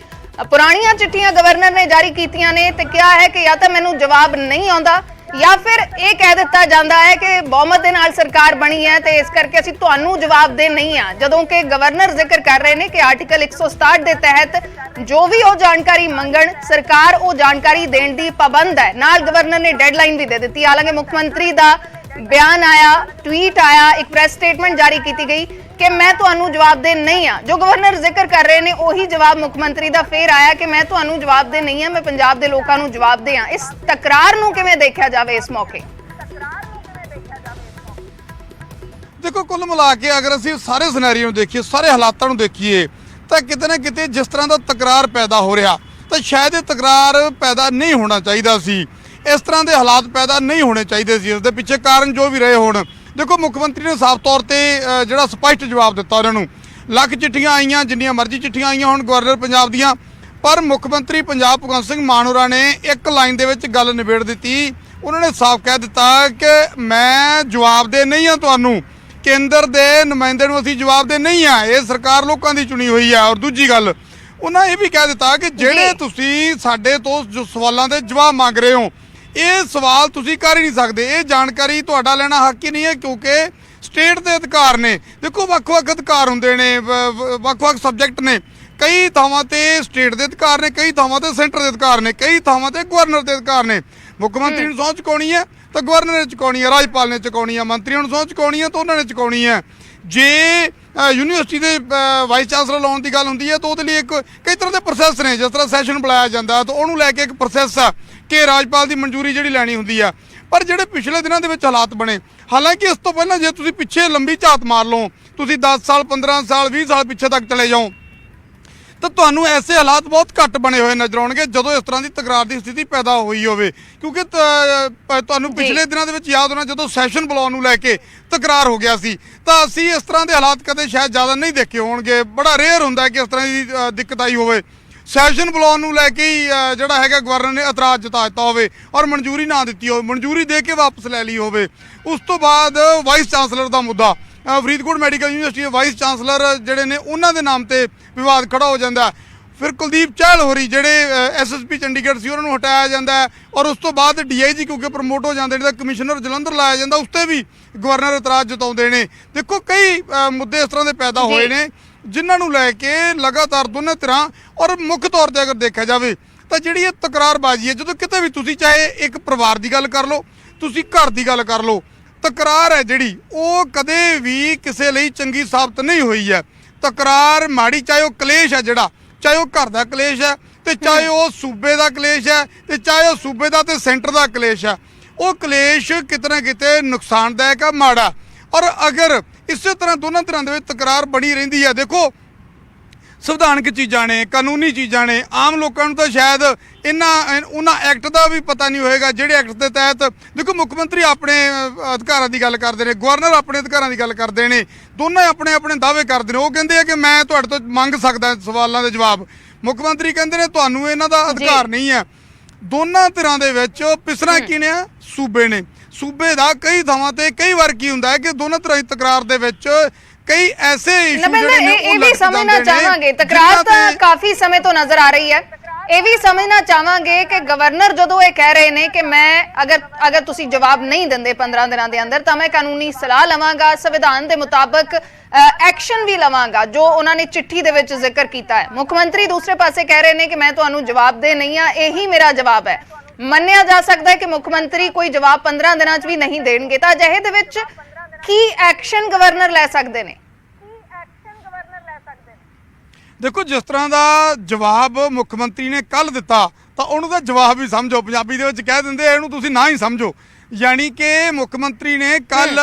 ਪੁਰਾਣੀਆਂ ਚਿੱਠੀਆਂ ਗਵਰਨਰ ਨੇ ਜਾਰੀ ਕੀਤੀਆਂ ਨੇ ਤੇ ਕਿਹਾ ਹੈ ਕਿ ਜਾਂ ਤਾਂ ਮੈਨੂੰ ਜਵਾਬ ਨਹੀਂ ਆਉਂਦਾ ਜਾਂ ਫਿਰ ਇਹ ਕਹਿ ਦਿੱਤਾ ਜਾਂਦਾ ਹੈ ਕਿ ਬਹੁਮਤ ਦੇ ਨਾਲ ਸਰਕਾਰ ਬਣੀ ਹੈ ਤੇ ਇਸ ਕਰਕੇ ਅਸੀਂ ਤੁਹਾਨੂੰ ਜਵਾਬ ਦੇ ਨਹੀਂ ਆ। ਜਦੋਂ ਕਿ ਗਵਰਨਰ ਜ਼ਿਕਰ ਕਰ ਰਹੇ ਨੇ ਕਿ ਆਰਟੀਕਲ 167 ਦੇ ਤਹਿਤ ਜੋ ਵੀ ਉਹ ਜਾਣਕਾਰੀ ਮੰਗਣ ਸਰਕਾਰ ਉਹ ਜਾਣਕਾਰੀ ਦੇਣ ਦੀ ਪਾਬੰਦ ਹੈ। ਨਾਲ ਗਵਰਨਰ ਨੇ ਡੈਡਲਾਈਨ ਵੀ ਦੇ ਦਿੱਤੀ। ਹਾਲਾਂਕਿ ਮੁੱਖ ਮੰਤਰੀ ਦਾ ਬਿਆਨ ਆਇਆ, ਟਵੀਟ ਆਇਆ, ਇੱਕ ਪ੍ਰੈਸ ਸਟੇਟਮੈਂਟ ਜਾਰੀ ਕੀਤੀ ਗਈ ਕਿ ਮੈਂ ਤੁਹਾਨੂੰ ਜਵਾਬ ਦੇ ਨਹੀਂ ਆ। ਜੋ ਗਵਰਨਰ ਜ਼ਿਕਰ ਕਰ ਰਹੇ ਨੇ ਉਹੀ ਜਵਾਬ ਮੁੱਖ ਮੰਤਰੀ ਦਾ ਫੇਰ ਆਇਆ ਕਿ ਮੈਂ ਤੁਹਾਨੂੰ ਜਵਾਬ ਦੇ ਨਹੀਂ ਆ, ਮੈਂ ਪੰਜਾਬ ਦੇ ਲੋਕਾਂ ਨੂੰ ਜਵਾਬ ਦੇ ਆ। ਇਸ ਤਕਰਾਰ ਨੂੰ ਕਿਵੇਂ ਦੇਖਿਆ ਜਾਵੇ ਇਸ ਮੌਕੇ?
ਦੇਖੋ, ਕੁੱਲ ਮਿਲਾ ਕੇ ਅਗਰ ਅਸੀਂ ਸਾਰੇ ਸਿਨੈਰੀਓ ਨੂੰ ਦੇਖੀਏ, ਸਾਰੇ ਹਾਲਾਤਾਂ ਨੂੰ ਦੇਖੀਏ ਤਾਂ ਕਿਤੇ ਨਾ ਕਿਤੇ ਜਿਸ ਤਰ੍ਹਾਂ ਦਾ ਤਕਰਾਰ ਪੈਦਾ ਹੋ ਰਿਹਾ ਤਾਂ ਸ਼ਾਇਦ ਇਹ ਤਕਰਾਰ ਪੈਦਾ ਨਹੀਂ ਹੋਣਾ ਚਾਹੀਦਾ ਸੀ। ਇਸ ਤਰ੍ਹਾਂ ਦੇ ਹਾਲਾਤ ਪੈਦਾ ਨਹੀਂ ਹੋਣੇ ਚਾਹੀਦੇ ਸੀ। ਇਸ ਦੇ ਪਿੱਛੇ ਕਾਰਨ ਜੋ ਵੀ ਰਹੇ ਹੋਣ, ਦੇਖੋ ਮੁੱਖ ਮੰਤਰੀ ਨੇ ਸਾਫ਼ ਤੌਰ ਤੇ ਜਿਹੜਾ ਸਪਸ਼ਟ ਜਵਾਬ ਦਿੱਤਾ ਉਹਨਾਂ ਨੂੰ। ਲੱਖ ਚਿੱਠੀਆਂ ਆਈਆਂ, ਜਿੰਨੀਆਂ ਮਰਜ਼ੀ ਚਿੱਠੀਆਂ ਆਈਆਂ ਹੁਣ ਗਵਰਨਰ ਪੰਜਾਬ ਦੀਆਂ, ਪਰ ਮੁੱਖ ਮੰਤਰੀ ਪੰਜਾਬ ਭਗਵੰਤ ਸਿੰਘ ਮਾਨ ਹੋਰਾਂ ਨੇ ਇੱਕ ਲਾਈਨ ਦੇ ਵਿੱਚ ਗੱਲ ਨਿਬੇੜ ਦਿੱਤੀ। ਉਹਨਾਂ ਨੇ ਸਾਫ਼ ਕਹਿ ਦਿੱਤਾ ਕਿ ਮੈਂ ਜਵਾਬ ਦੇ ਨਹੀਂ ਹਾਂ ਤੁਹਾਨੂੰ, ਕੇਂਦਰ ਦੇ ਨੁਮਾਇੰਦੇ ਨੂੰ ਅਸੀਂ ਜਵਾਬ ਦੇ ਨਹੀਂ ਆ, ਇਹ ਸਰਕਾਰ ਲੋਕਾਂ ਦੀ ਚੁਣੀ ਹੋਈ ਆ। ਔਰ ਦੂਜੀ ਗੱਲ ਉਹਨਾਂ ਇਹ ਵੀ ਕਹਿ ਦਿੱਤਾ ਕਿ ਜਿਹੜੇ ਤੁਸੀਂ ਸਾਡੇ ਤੋਂ ਜੋ ਸਵਾਲਾਂ ਦੇ ਜਵਾਬ ਮੰਗ ਰਹੇ ਹੋ ਇਹ ਸਵਾਲ ਤੁਸੀਂ ਕਰ ਹੀ ਨਹੀਂ ਸਕਦੇ, ਇਹ ਜਾਣਕਾਰੀ ਤੁਹਾਡਾ ਲੈਣਾ ਹੱਕ ਹੀ ਨਹੀਂ ਹੈ ਕਿਉਂਕਿ ਸਟੇਟ ਦੇ ਅਧਿਕਾਰ ਨੇ। ਦੇਖੋ ਵੱਖ-ਵੱਖ ਅਧਿਕਾਰ ਹੁੰਦੇ ਨੇ, ਵੱਖ-ਵੱਖ ਸਬਜੈਕਟ ਨੇ। ਕਈ ਥਾਵਾਂ ਤੇ ਸਟੇਟ ਦੇ ਅਧਿਕਾਰ ਨੇ, ਕਈ ਥਾਵਾਂ ਤੇ ਸੈਂਟਰ ਦੇ ਅਧਿਕਾਰ ਨੇ, ਕਈ ਥਾਵਾਂ ਤੇ ਗਵਰਨਰ ਦੇ ਅਧਿਕਾਰ ਨੇ। ਮੁੱਖ ਮੰਤਰੀ ਨੂੰ ਸਹੁੰ ਚੁਕਾਉਣੀ ਹੈ ਤਾਂ ਗਵਰਨਰ ਨੇ ਚੁਕਾਉਣੀ ਹੈ, ਰਾਜਪਾਲ ਨੇ ਚੁਕਾਉਣੀ ਹੈ, ਮੰਤਰੀਆਂ ਨੂੰ ਸਹੁੰ ਚੁਕਾਉਣੀ ਹੈ ਤਾਂ ਉਹਨਾਂ ਨੇ ਚੁਕਾਉਣੀ ਹੈ। ਜੇ ਯੂਨੀਵਰਸਿਟੀ ਦੇ ਵਾਈਸ ਚਾਂਸਲਰ ਲਾਉਣ ਦੀ ਗੱਲ ਹੁੰਦੀ ਹੈ ਤਾਂ ਉਹਦੇ ਲਈ ਕਈ ਤਰ੍ਹਾਂ ਦੇ ਪ੍ਰੋਸੈਸ ਨੇ। ਜਿਸ ਤਰ੍ਹਾਂ ਸੈਸ਼ਨ ਬੁਲਾਇਆ ਜਾਂਦਾ ਤਾਂ ਉਹਨੂੰ ਲੈ ਕੇ ਇੱਕ ਪ੍ਰੋਸੈਸ ਆ ਕਿ ਰਾਜਪਾਲ ਦੀ ਮਨਜ਼ੂਰੀ ਜਿਹੜੀ ਲੈਣੀ ਹੁੰਦੀ ਆ। ਪਰ ਜਿਹੜੇ ਪਿਛਲੇ ਦਿਨਾਂ ਦੇ ਵਿੱਚ ਹਾਲਾਤ ਬਣੇ, ਹਾਲਾਂਕਿ ਇਸ ਤੋਂ ਪਹਿਲਾਂ ਜੇ ਤੁਸੀਂ ਪਿੱਛੇ ਲੰਬੀ ਝਾਤ ਮਾਰ ਲਓ, ਤੁਸੀਂ 10 ਸਾਲ 15 ਸਾਲ 20 ਸਾਲ ਪਿੱਛੇ ਤੱਕ ਚਲੇ ਜਾਓ ਤਾਂ ਤੁਹਾਨੂੰ ਐਸੇ ਹਾਲਾਤ ਬਹੁਤ ਘੱਟ ਬਣੇ ਹੋਏ ਨਜ਼ਰ ਆਉਣਗੇ ਜਦੋਂ ਇਸ ਤਰ੍ਹਾਂ ਦੀ ਤਕਰਾਰ ਦੀ ਸਥਿਤੀ ਪੈਦਾ ਹੋਈ ਹੋਵੇ। ਕਿਉਂਕਿ ਤੁਹਾਨੂੰ ਪਿਛਲੇ ਦਿਨਾਂ ਦੇ ਵਿੱਚ ਯਾਦ ਹੋਣਾ ਜਦੋਂ ਸੈਸ਼ਨ ਬੁਲਾਉਣ ਨੂੰ ਲੈ ਕੇ ਤਕਰਾਰ ਹੋ ਗਿਆ ਸੀ ਤਾਂ ਅਸੀਂ ਇਸ ਤਰ੍ਹਾਂ ਦੇ ਹਾਲਾਤ ਕਦੇ ਸ਼ਾਇਦ ਜ਼ਿਆਦਾ ਨਹੀਂ ਦੇਖੇ ਹੋਣਗੇ। ਬੜਾ ਰੇਅਰ ਹੁੰਦਾ ਕਿ ਇਸ ਤਰ੍ਹਾਂ ਦੀ ਦਿੱਕਤ ਆਈ ਹੋਵੇ। ਸੈਸ਼ਨ ਬੁਲਾਉਣ ਨੂੰ ਲੈ ਕੇ ਹੀ ਜਿਹੜਾ ਹੈਗਾ ਗਵਰਨਰ ਨੇ ਇਤਰਾਜ਼ ਜਤਾ ਦਿੱਤਾ ਹੋਵੇ ਔਰ ਮਨਜ਼ੂਰੀ ਨਾ ਦਿੱਤੀ ਹੋਵੇ, ਮਨਜ਼ੂਰੀ ਦੇ ਕੇ ਵਾਪਸ ਲੈ ਲਈ ਹੋਵੇ। ਉਸ ਤੋਂ ਬਾਅਦ ਵਾਈਸ ਚਾਂਸਲਰ ਦਾ ਮੁੱਦਾ, ਫਰੀਦਕੋਟ ਮੈਡੀਕਲ ਯੂਨੀਵਰਸਿਟੀ ਦੇ ਵਾਈਸ ਚਾਂਸਲਰ ਜਿਹੜੇ ਨੇ ਉਹਨਾਂ ਦੇ ਨਾਮ ਤੇ ਵਿਵਾਦ ਖੜਾ ਹੋ ਜਾਂਦਾ। ਫਿਰ ਕੁਲਦੀਪ ਚਹਿਲ ਹੋਰੀ ਜਿਹੜੇ ਐਸਐਸਪੀ ਚੰਡੀਗੜ੍ਹ ਸੀ ਉਹਨਾਂ ਨੂੰ ਹਟਾਇਆ ਜਾਂਦਾ ਹੈ ਔਰ ਉਸ ਤੋਂ ਬਾਅਦ ਡੀਆਈਜੀ ਕਿਉਂਕਿ ਪ੍ਰਮੋਟ ਹੋ ਜਾਂਦੇ ਨੇ ਤਾਂ ਕਮਿਸ਼ਨਰ ਜਲੰਧਰ ਲਾਇਆ ਜਾਂਦਾ, ਉਸ ਤੇ ਵੀ ਗਵਰਨਰ ਇਤਰਾਜ਼ ਜਤਾਉਂਦੇ ਨੇ। ਦੇਖੋ ਕਈ ਮੁੱਦੇ ਇਸ ਤਰ੍ਹਾਂ ਦੇ ਪੈਦਾ ਹੋਏ ਨੇ ਜਿਨ੍ਹਾਂ ਨੂੰ ਲੈ ਕੇ ਲਗਾਤਾਰ ਦੋਨੇ ਧਿਰਾਂ ਔਰ ਮੁੱਖ ਤੌਰ ਤੇ ਅਗਰ ਦੇਖਿਆ ਜਾਵੇ ਤਾਂ ਜਿਹੜੀ ਇਹ ਤਕਰਾਰਬਾਜ਼ੀ ਹੈ, ਜਦੋਂ ਕਿਤੇ ਵੀ ਤੁਸੀਂ ਚਾਹੇ ਇੱਕ ਪਰਿਵਾਰ ਦੀ ਗੱਲ ਕਰ ਲਓ, ਤੁਸੀਂ ਘਰ ਦੀ ਗੱਲ ਕਰ ਲਓ, ਤਕਰਾਰ ਹੈ ਜਿਹੜੀ ਉਹ ਕਦੇ ਵੀ ਕਿਸੇ ਲਈ ਚੰਗੀ ਸਾਬਤ ਨਹੀਂ ਹੋਈ ਹੈ। ਤਕਰਾਰ ਮਾੜੀ, ਚਾਹੇ ਉਹ ਕਲੇਸ਼ ਹੈ ਜਿਹੜਾ, ਚਾਹੇ ਉਹ ਘਰ ਦਾ ਕਲੇਸ਼ ਹੈ ਤੇ ਚਾਹੇ ਉਹ ਸੂਬੇ ਦਾ ਕਲੇਸ਼ ਹੈ ਤੇ ਚਾਹੇ ਉਹ ਸੂਬੇ ਦਾ ਤੇ ਸੈਂਟਰ ਦਾ ਕਲੇਸ਼ ਹੈ, ਉਹ ਕਲੇਸ਼ ਕਿਤੇ ਨਾ ਕਿਤੇ ਨੁਕਸਾਨਦਾਇਕ ਆ, ਮਾੜਾ। ਔਰ ਅਗਰ ਇਸੇ ਤਰ੍ਹਾਂ ਦੋਨਾਂ ਧਿਰਾਂ ਦੇ ਵਿੱਚ ਤਕਰਾਰ ਬਣੀ ਰਹਿੰਦੀ ਹੈ, ਦੇਖੋ ਸੰਵਿਧਾਨਕ ਚੀਜ਼ਾਂ ਨੇ, ਕਾਨੂੰਨੀ ਚੀਜ਼ਾਂ ਨੇ, ਆਮ ਲੋਕਾਂ ਨੂੰ ਤਾਂ ਸ਼ਾਇਦ ਉਹਨਾਂ ਐਕਟ ਦਾ ਵੀ ਪਤਾ ਨਹੀਂ ਹੋਏਗਾ ਜਿਹੜੇ ਐਕਟ ਦੇ ਤਹਿਤ, ਦੇਖੋ ਮੁੱਖ ਮੰਤਰੀ ਆਪਣੇ ਅਧਿਕਾਰਾਂ ਦੀ ਗੱਲ ਕਰਦੇ ਨੇ, ਗਵਰਨਰ ਆਪਣੇ ਅਧਿਕਾਰਾਂ ਦੀ ਗੱਲ ਕਰਦੇ ਨੇ, ਦੋਨੇ ਆਪਣੇ ਆਪਣੇ ਦਾਅਵੇ ਕਰਦੇ ਨੇ। ਉਹ ਕਹਿੰਦੇ ਆ ਕਿ ਮੈਂ ਤੁਹਾਡੇ ਤੋਂ ਮੰਗ ਸਕਦਾ ਸਵਾਲਾਂ ਦੇ ਜਵਾਬ, ਮੁੱਖ ਮੰਤਰੀ ਕਹਿੰਦੇ ਨੇ ਤੁਹਾਨੂੰ ਇਹਨਾਂ ਦਾ ਅਧਿਕਾਰ ਨਹੀਂ ਹੈ। ਦੋਨਾਂ ਧਿਰਾਂ ਦੇ ਵਿੱਚ ਪਿਸਰਾਂ ਕੀ ਨੇ? ਸੂਬੇ ਨੇ। ਸੂਬੇ ਦਾ ਕਈ ਥਾਵਾਂ ਤੇ ਕਈ ਵਾਰ ਕੀ ਹੁੰਦਾ ਹੈ ਕਿ ਦੋਨਾਂ ਧਿਰਾਂ ਦੀ ਤਕਰਾਰ ਦੇ ਵਿੱਚ ਕਈ ਐਸੇ ਇਸ਼ੂ ਜਿਹੜੇ ਨੇ
ਇਹ ਵੀ ਸਮਝਣਾ ਚਾਹਾਂਗੇ, ਤਕਰਾਰ ਤਾਂ ਕਾਫੀ ਸਮੇਂ ਤੋਂ ਨਜ਼ਰ ਆ ਰਹੀ ਹੈ। ਇਹ ਵੀ ਸਮਝਣਾ ਚਾਹਾਂਗੇ ਕਿ ਗਵਰਨਰ ਜਦੋਂ ਇਹ ਕਹਿ ਰਹੇ ਨੇ ਕਿ ਮੈਂ ਅਗਰ ਤੁਸੀਂ ਜਵਾਬ ਨਹੀਂ ਦਿੰਦੇ 15 ਦਿਨਾਂ ਦੇ ਅੰਦਰ ਤਾਂ ਮੈਂ ਕਾਨੂੰਨੀ ਸਲਾਹ ਲਵਾਂਗਾ, ਸੰਵਿਧਾਨ ਦੇ ਮੁਤਾਬਕ ਐਕਸ਼ਨ ਵੀ ਲਵਾਂਗਾ, ਜੋ ਉਹਨਾਂ ਨੇ ਚਿੱਠੀ ਦੇ ਵਿੱਚ ਜ਼ਿਕਰ ਕੀਤਾ ਹੈ। ਮੁੱਖ ਮੰਤਰੀ ਦੂਸਰੇ ਪਾਸੇ ਕਹਿ ਰਹੇ ਨੇ ਕਿ ਮੈਂ ਤੁਹਾਨੂੰ ਜਵਾਬ ਦੇ ਨਹੀਂ ਆ, ਇਹੀ ਮੇਰਾ ਜਵਾਬ ਹੈ। ਮੰਨਿਆ ਜਾ ਸਕਦਾ ਹੈ ਕਿ ਮੁੱਖ ਮੰਤਰੀ ਕੋਈ ਜਵਾਬ 15 ਦਿਨਾਂ 'ਚ ਵੀ ਨਹੀਂ ਦੇਣਗੇ, ਤਾਂ ਅਜਿਹੇ ਦੇ ਵਿੱਚ ਕੀ ਐਕਸ਼ਨ ਗਵਰਨਰ ਲੈ ਸਕਦੇ ਨੇ?
ਦੇਖੋ ਜਿਸ ਤਰ੍ਹਾਂ ਦਾ ਜਵਾਬ ਮੁੱਖ ਮੰਤਰੀ ਨੇ ਕੱਲ ਦਿੱਤਾ ਤਾਂ ਉਹਨੂੰ ਤਾਂ ਜਵਾਬ ਹੀ ਸਮਝੋ, ਪੰਜਾਬੀ ਦੇ ਵਿੱਚ ਕਹਿ ਦਿੰਦੇ ਇਹਨੂੰ ਤੁਸੀਂ ਨਾ ਹੀ ਸਮਝੋ। ਯਾਨੀ ਕਿ ਮੁੱਖ ਮੰਤਰੀ ਨੇ ਕੱਲ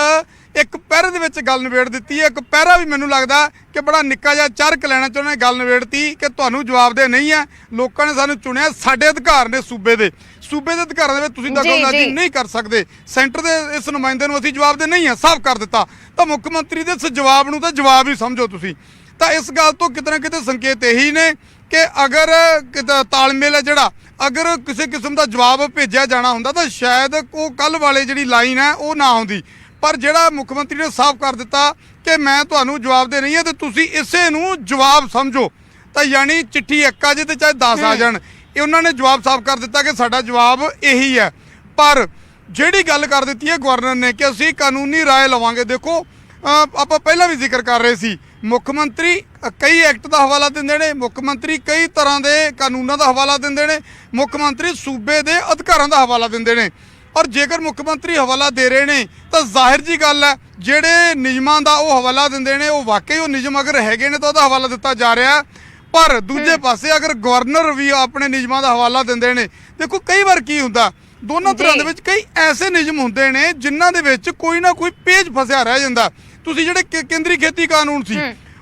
ਇੱਕ ਪਹਿਰੇ ਦੇ ਵਿੱਚ ਗੱਲ ਨਿਬੇੜ ਦਿੱਤੀ ਹੈ। ਇੱਕ ਪਹਿਰਾ ਵੀ ਮੈਨੂੰ ਲੱਗਦਾ ਕਿ ਬੜਾ ਨਿੱਕਾ ਜਿਹਾ ਚਰਕ ਲੈਣਾ ਚ ਉਹਨੇ ਗੱਲ ਨਿਬੇੜਤੀ ਕਿ ਤੁਹਾਨੂੰ ਜਵਾਬ ਦੇ ਨਹੀਂ ਹੈ, ਲੋਕਾਂ ਨੇ ਸਾਨੂੰ ਚੁਣਿਆ, ਸਾਡੇ ਅਧਿਕਾਰ ਨੇ ਸੂਬੇ ਦੇ ਅਧਿਕਾਰਾਂ ਦੇ ਵਿੱਚ ਤੁਸੀਂ ਦਖਲਅੰਦਾਜ਼ੀ ਨਹੀਂ ਕਰ ਸਕਦੇ, ਸੈਂਟਰ ਦੇ ਇਸ ਨੁਮਾਇੰਦੇ ਨੂੰ ਅਸੀਂ ਜਵਾਬ ਦੇ ਨਹੀਂ ਹੈ, ਸਾਫ਼ ਕਰ ਦਿੱਤਾ। ਤਾਂ ਮੁੱਖ ਮੰਤਰੀ ਦੇ ਇਸ ਜਵਾਬ ਨੂੰ ਤਾਂ ਜਵਾਬ ਹੀ ਸਮਝੋ ਤੁਸੀਂ। ਤਾਂ ਇਸ ਗੱਲ ਤੋਂ ਕਿਤੇ ਨਾ ਕਿਤੇ ਸੰਕੇਤ ਇਹੀ ਨੇ ਕਿ ਅਗਰ ਤਾਲਮੇਲ ਹੈ ਜਿਹੜਾ, ਅਗਰ ਕਿਸੇ ਕਿਸਮ ਦਾ ਜਵਾਬ ਭੇਜਿਆ ਜਾਣਾ ਹੁੰਦਾ ਤਾਂ ਸ਼ਾਇਦ ਉਹ ਕੱਲ ਵਾਲੇ ਜਿਹੜੀ ਲਾਈਨ ਹੈ ਉਹ ਨਾ ਆਉਂਦੀ। ਪਰ ਜਿਹੜਾ ਮੁੱਖ ਮੰਤਰੀ ਨੇ ਸਾਫ਼ ਕਰ ਦਿੱਤਾ ਕਿ ਮੈਂ ਤੁਹਾਨੂੰ ਜਵਾਬ ਦੇ ਨਹੀਂ ਹੈ ਤੇ ਤੁਸੀਂ ਇਸੇ ਨੂੰ ਜਵਾਬ ਸਮਝੋ, ਤਾਂ ਯਾਨੀ ਚਿੱਠੀ ਇੱਕ ਆ ਜੇ ਤੇ ਚਾਹੇ 10 ਆ ਜਾਣ, ਇਹ ਉਹਨਾਂ ਨੇ ਜਵਾਬ ਸਾਫ਼ ਕਰ ਦਿੱਤਾ ਕਿ ਸਾਡਾ ਜਵਾਬ ਇਹੀ ਹੈ। ਪਰ ਜਿਹੜੀ ਗੱਲ ਕਰ ਦਿੱਤੀ ਹੈ ਗਵਰਨਰ ਨੇ ਕਿ ਅਸੀਂ ਕਾਨੂੰਨੀ ਰਾਏ ਲਵਾਂਗੇ, ਦੇਖੋ ਆਪਾਂ ਪਹਿਲਾਂ ਵੀ ਜ਼ਿਕਰ ਕਰ ਰਹੇ ਸੀ, ਮੁੱਖ ਮੰਤਰੀ ਕਈ ਐਕਟ ਦਾ ਹਵਾਲਾ ਦਿੰਦੇ ਨੇ, ਮੁੱਖ ਮੰਤਰੀ ਕਈ ਤਰ੍ਹਾਂ ਦੇ ਕਾਨੂੰਨਾਂ ਦਾ ਹਵਾਲਾ ਦਿੰਦੇ ਨੇ, ਮੁੱਖ ਮੰਤਰੀ ਸੂਬੇ ਦੇ ਅਧਿਕਾਰਾਂ ਦਾ ਹਵਾਲਾ ਦਿੰਦੇ ਨੇ। ਔਰ ਜੇਕਰ ਮੁੱਖ ਮੰਤਰੀ ਹਵਾਲਾ ਦੇ ਰਹੇ ਨੇ ਤਾਂ ਜ਼ਾਹਿਰ ਜੀ ਗੱਲ ਹੈ ਜਿਹੜੇ ਨਿਯਮਾਂ ਦਾ ਉਹ ਹਵਾਲਾ ਦਿੰਦੇ ਨੇ ਉਹ ਵਾਕਈ ਉਹ ਨਿਯਮ ਅਗਰ ਹੈਗੇ ਨੇ ਤਾਂ ਉਹਦਾ ਹਵਾਲਾ ਦਿੱਤਾ ਜਾ ਰਿਹਾ। ਪਰ ਦੂਜੇ ਪਾਸੇ ਅਗਰ ਗਵਰਨਰ ਵੀ ਆਪਣੇ ਨਿਯਮਾਂ ਦਾ ਹਵਾਲਾ ਦਿੰਦੇ ਨੇ, ਦੇਖੋ ਕਈ ਵਾਰ ਕੀ ਹੁੰਦਾ ਦੋਨਾਂ ਤਰ੍ਹਾਂ ਦੇ ਵਿੱਚ ਕਈ ਐਸੇ ਨਿਯਮ ਹੁੰਦੇ ਨੇ ਜਿਨ੍ਹਾਂ ਦੇ ਵਿੱਚ ਕੋਈ ਨਾ ਕੋਈ ਪੇਚ ਫਸਿਆ ਰਹਿ ਜਾਂਦਾ। ਤੁਸੀਂ ਜਿਹੜੇ ਕੇਂਦਰੀ ਖੇਤੀ ਕਾਨੂੰਨ ਸੀ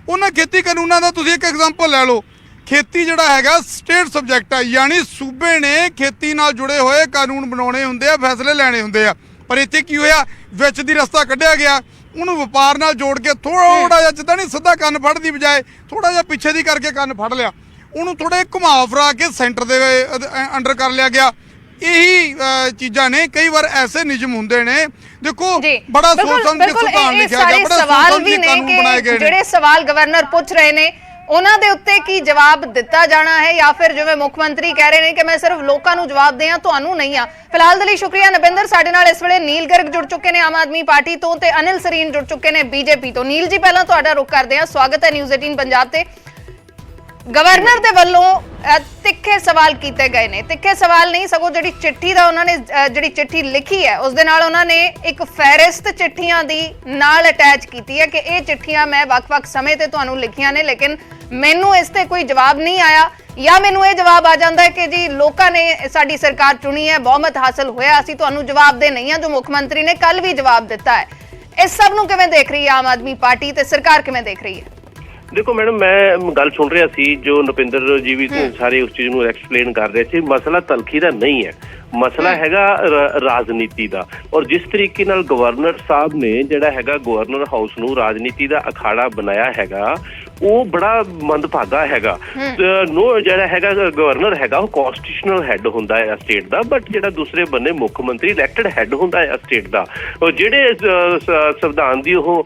ਉਹਨਾਂ ਖੇਤੀ ਕਾਨੂੰਨਾਂ ਦਾ ਤੁਸੀਂ ਇੱਕ ਐਗਜ਼ਾਮਪਲ ਲੈ ਲਓ, ਖੇਤੀ ਜਿਹੜਾ ਹੈਗਾ ਸਟੇਟ ਸਬਜੈਕਟ ਹੈ, ਯਾਨੀ ਸੂਬੇ ਨੇ ਖੇਤੀ ਨਾਲ ਜੁੜੇ ਹੋਏ ਕਾਨੂੰਨ ਬਣਾਉਣੇ ਹੁੰਦੇ ਆ, ਫੈਸਲੇ ਲੈਣੇ ਹੁੰਦੇ ਆ। ਪਰ ਇੱਥੇ ਕੀ ਹੋਇਆ, ਵਿੱਚ ਦੀ ਰਸਤਾ ਕੱਢਿਆ ਗਿਆ, ਉਹਨੂੰ ਵਪਾਰ ਨਾਲ ਜੋੜ ਕੇ ਥੋੜਾ ਜਿਹਾ ਜਿੱਦਾਂ ਨਹੀਂ ਸਿੱਧਾ ਕੰਨ ਫੜਨ ਦੀ ਬਜਾਏ ਥੋੜਾ ਜਿਹਾ ਪਿੱਛੇ ਦੀ ਕਰਕੇ ਕੰਨ ਫੜ ਲਿਆ, ਉਹਨੂੰ ਥੋੜੇ ਘੁਮਾ ਫਰਾ ਕੇ ਸੈਂਟਰ ਦੇ ਅੰਡਰ ਕਰ ਲਿਆ ਗਿਆ। ਇਹੀ ਚੀਜ਼ਾਂ ਨੇ, ਕਈ ਵਾਰ ਐਸੇ ਨਿਯਮ ਹੁੰਦੇ ਨੇ, ਦੇਖੋ ਬੜਾ ਸੋਚ ਸਮਝ ਕੇ ਸੰਵਿਧਾਨ ਲਿਖਿਆ ਗਿਆ, ਬੜਾ ਸੋਚ ਸਮਝ ਕੇ ਕਾਨੂੰਨ ਬਣਾਏ ਗਏ ਨੇ।
ਜਿਹੜੇ ਸਵਾਲ ਗਵਰਨਰ ਪੁੱਛ ਰਹੇ ਨੇ ਉਹਨਾਂ ਦੇ ਉੱਤੇ ਕੀ ਜਵਾਬ ਦਿੱਤਾ ਜਾਣਾ ਹੈ, ਜਾਂ ਫਿਰ ਜਿਵੇਂ ਮੁੱਖ ਮੰਤਰੀ ਕਹਿ ਰਹੇ ਨੇ ਕਿ ਮੈਂ ਸਿਰਫ ਲੋਕਾਂ ਨੂੰ ਜਵਾਬ ਦਿਆਂ, ਤੁਹਾਨੂੰ ਨਹੀਂ ਆ। ਫਿਲਹਾਲ ਦੇ ਲਈ ਸ਼ੁਕਰੀਆ ਨਵਿੰਦਰ। ਸਾਡੇ ਨਾਲ ਇਸ ਵੇਲੇ ਨੀਲ ਗਰਗ ਜੁੜ ਚੁੱਕੇ ਨੇ ਆਮ ਆਦਮੀ ਪਾਰਟੀ ਤੋਂ ਤੇ ਅਨਿਲ ਸਰੀਨ ਜੁੜ ਚੁੱਕੇ ਨੇ ਬੀਜੇਪੀ ਤੋਂ। ਨੀਲ ਜੀ ਪਹਿਲਾਂ ਤੁਹਾਡਾ ਰੁਖ ਕਰਦੇ ਹਾਂ, ਸਵਾਗਤ ਹੈ ਨਿਊਜ਼ 18 ਪੰਜਾਬ ਤੇ। ਗਵਰਨਰ ਦੇ ਵੱਲੋਂ ਤਿੱਖੇ ਸਵਾਲ ਕੀਤੇ ਗਏ ਨੇ, ਤਿੱਖੇ ਸਵਾਲ ਨਹੀਂ ਸਗੋਂ ਜਿਹੜੀ ਚਿੱਠੀ ਦਾ ਉਹਨਾਂ ਨੇ ਜਿਹੜੀ ਚਿੱਠੀ ਲਿਖੀ ਹੈ ਉਸ ਦੇ ਨਾਲ ਉਹਨਾਂ ਨੇ ਇੱਕ ਫਹਿਰਿਸਤ ਚਿੱਠੀਆਂ ਦੀ ਨਾਲ ਅਟੈਚ ਕੀਤੀ ਹੈ ਕਿ ਇਹ ਚਿੱਠੀਆਂ ਮੈਂ ਵੱਖ-ਵੱਖ ਸਮੇਂ ਤੇ ਤੁਹਾਨੂੰ ਲਿਖੀਆਂ ਨੇ, ਲੇਕਿਨ ਮੈਨੂੰ ਇਸ ਤੇ ਕੋਈ ਜਵਾਬ ਨਹੀਂ ਆਇਆ, ਜਾਂ ਮੈਨੂੰ ਇਹ ਜਵਾਬ ਆ ਜਾਂਦਾ ਹੈ ਕਿ ਜੀ ਲੋਕਾਂ ਨੇ ਸਾਡੀ ਸਰਕਾਰ ਚੁਣੀ ਹੈ, ਬਹੁਮਤ ਹਾਸਲ ਹੋਇਆ, ਅਸੀਂ ਤੁਹਾਨੂੰ ਜਵਾਬ ਦੇ ਨਹੀਂ ਆ, ਜੋ ਮੁੱਖ ਮੰਤਰੀ ਨੇ ਕੱਲ ਵੀ ਜਵਾਬ ਦਿੱਤਾ ਹੈ। ਇਸ ਸਭ ਨੂੰ ਕਿਵੇਂ ਦੇਖ ਰਹੀ ਹੈ ਆਮ ਆਦਮੀ ਪਾਰਟੀ ਤੇ ਸਰਕਾਰ ਕਿਵੇਂ ਦੇਖ ਰਹੀ ਹੈ?
ਦੇਖੋ ਮੈਡਮ, ਮੈਂ ਗੱਲ ਸੁਣ ਰਿਹਾ ਸੀ ਜੋ ਨੁਪਿੰਦਰ ਜੀ ਵੀ ਸਾਰੇ ਉਸ ਚੀਜ਼ ਨੂੰ ਐਕਸਪਲੇਨ ਕਰ ਰਹੇ ਸੀ। ਮਸਲਾ ਤਲਖੀ ਦਾ ਨਹੀਂ ਹੈ, ਮਸਲਾ ਹੈਗਾ ਰਾਜਨੀਤੀ ਦਾ। ਔਰ ਜਿਸ ਤਰੀਕੇ ਨਾਲ ਗਵਰਨਰ ਸਾਹਿਬ ਨੇ ਜਿਹੜਾ ਹੈਗਾ ਗਵਰਨਰ ਹਾਊਸ ਨੂੰ ਰਾਜਨੀਤੀ ਦਾ ਅਖਾੜਾ ਬਣਾਇਆ ਹੈਗਾ, ਉਹ ਬੜਾ ਮੰਦਭਾਗਾ ਹੈਗਾ। ਨੋ ਜਿਹੜਾ ਹੈਗਾ ਗਵਰਨਰ ਹੈਗਾ ਉਹ ਕਨਸਟੀਟਿਊਸ਼ਨਲ ਹੈਡ ਹੁੰਦਾ ਹੈ ਸਟੇਟ ਦਾ, ਬਟ ਜਿਹੜਾ ਦੂਸਰੇ ਬੰਨੇ ਮੁੱਖ ਮੰਤਰੀ ਇਲੈਕਟਡ ਹੈਡ ਹੁੰਦਾ ਹੈ ਸਟੇਟ ਦਾ। ਉਹ ਜਿਹੜੇ ਸੰਵਿਧਾਨ ਦੀ ਉਹ